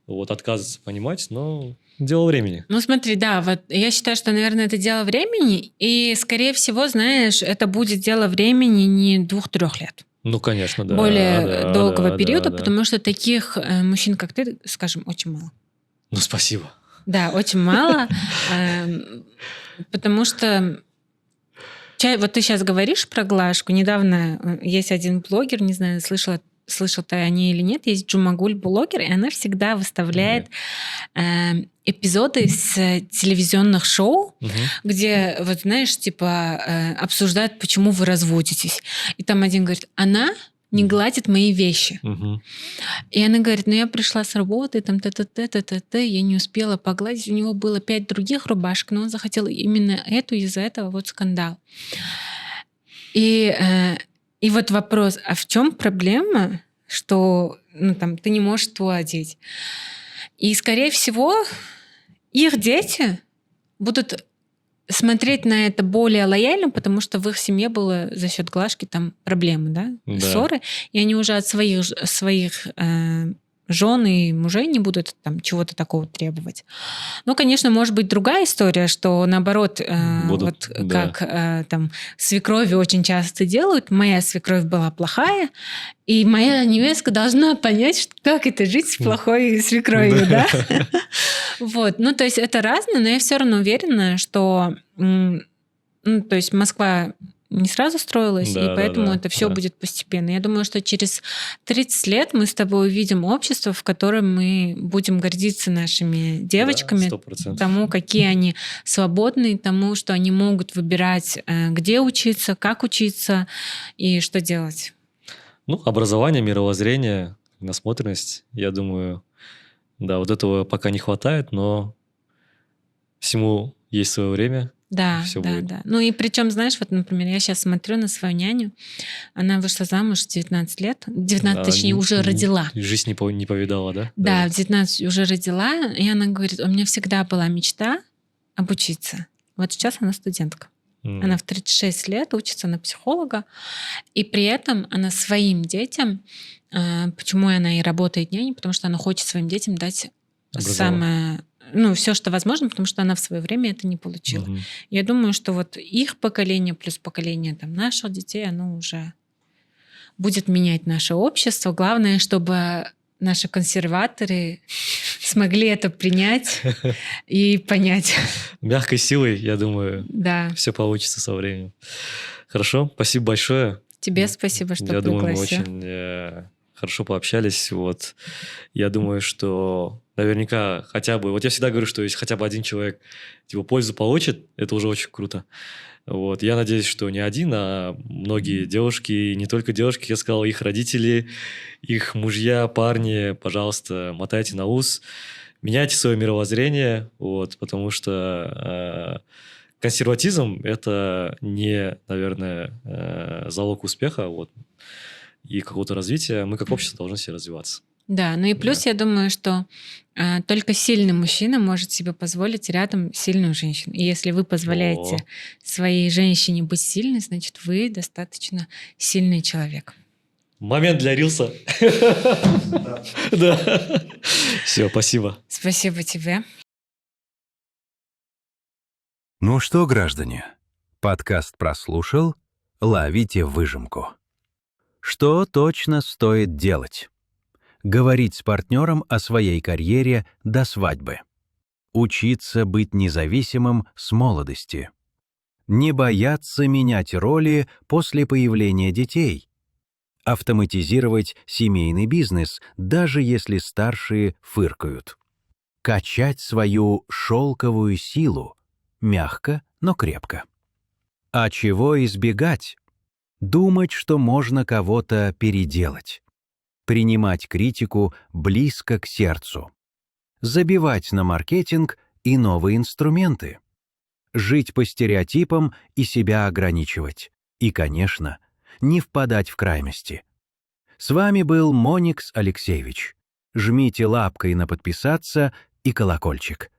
вот, отказывается понимать, но... Дело времени. Ну, смотри, да, вот я считаю, что, наверное, это дело времени, и, скорее всего, знаешь, это будет дело времени не 2-3 лет. Ну, конечно, да. Более долгого периода, потому что таких мужчин, как ты, скажем, очень мало. Ну, спасибо. Да, очень мало, потому что вот ты сейчас говоришь про глажку. Недавно есть один блогер, не знаю, слышал ты о ней или нет, есть Джумагуль блогер, и она всегда выставляет эпизоды с телевизионных шоу, где, вот знаешь, типа обсуждают, почему вы разводитесь. И там один говорит, она не гладит мои вещи. И она говорит, ну я пришла с работы, там т-т-т-т-т-т, я не успела погладить. У него было 5 других рубашек, но он захотел именно эту, из-за этого вот скандал. И вот вопрос, а в чем проблема, что ну, там, ты не можешь то одеть? И, скорее всего, их дети будут смотреть на это более лояльно, потому что в их семье было за счет глажки там проблемы, да? Ссоры, и они уже от своих жен и мужей не будут там чего-то такого требовать. Ну, конечно, может быть другая история, что наоборот, вот да. Как там свекрови очень часто делают, моя свекровь была плохая, и моя невестка должна понять, как это жить с плохой свекровью, да? Вот, ну, то есть это разное, но я все равно уверена, что, ну, то есть Москва не сразу строилась, да, и поэтому это все будет постепенно. Я думаю, что через 30 лет мы с тобой увидим общество, в котором мы будем гордиться нашими девочками, да, тому, какие они свободные, тому, что они могут выбирать, где учиться, как учиться и что делать. Ну, образование, мировоззрение, насмотренность, я думаю, да, вот этого пока не хватает, но всему есть свое время. Да, да. Ну и причем, знаешь, вот, например, я сейчас смотрю на свою няню, она вышла замуж в 19 лет, 19, точнее, уже родила. Жизнь не повидала, да? Да, в 19 уже родила, и она говорит, у меня всегда была мечта обучиться. Вот сейчас она студентка. Она в 36 лет учится на психолога, и при этом она своим детям, почему она и работает няней, потому что она хочет своим детям дать самое... Ну, все, что возможно, потому что она в свое время это не получила. Я думаю, что вот их поколение плюс поколение там, наших детей, оно уже будет менять наше общество. Главное, чтобы наши консерваторы смогли это принять и понять. Мягкой силой, я думаю, да. Все получится со временем. Хорошо, спасибо большое. Тебе спасибо, что я пригласил. Я думаю, мы очень хорошо пообщались. Вот. Я думаю, что наверняка хотя бы... Вот я всегда говорю, что если хотя бы один человек типа, пользу получит, это уже очень круто. Вот. Я надеюсь, что не один, а многие девушки, и не только девушки, я сказал, их родители, их мужья, парни, пожалуйста, мотайте на ус, меняйте свое мировоззрение, вот, потому что консерватизм – это не, наверное, залог успеха вот, и какого-то развития. Мы как общество должны все развиваться. Да, ну и плюс я думаю, что только сильный мужчина может себе позволить рядом сильную женщину. И если вы позволяете своей женщине быть сильной, значит, вы достаточно сильный человек. Момент для рилса. Да. Все, спасибо. Спасибо тебе. Ну что, граждане, подкаст прослушал? Ловите выжимку. Что точно стоит делать? Говорить с партнером о своей карьере до свадьбы. Учиться быть независимым с молодости. Не бояться менять роли после появления детей. Автоматизировать семейный бизнес, даже если старшие фыркают. Качать свою шелковую силу, мягко, но крепко. А чего избегать? Думать, что можно кого-то переделать. Принимать критику близко к сердцу. Забивать на маркетинг и новые инструменты. Жить по стереотипам и себя ограничивать. И, конечно, не впадать в крайности. С вами был Моникс Алексеевич. Жмите лапкой на подписаться и колокольчик.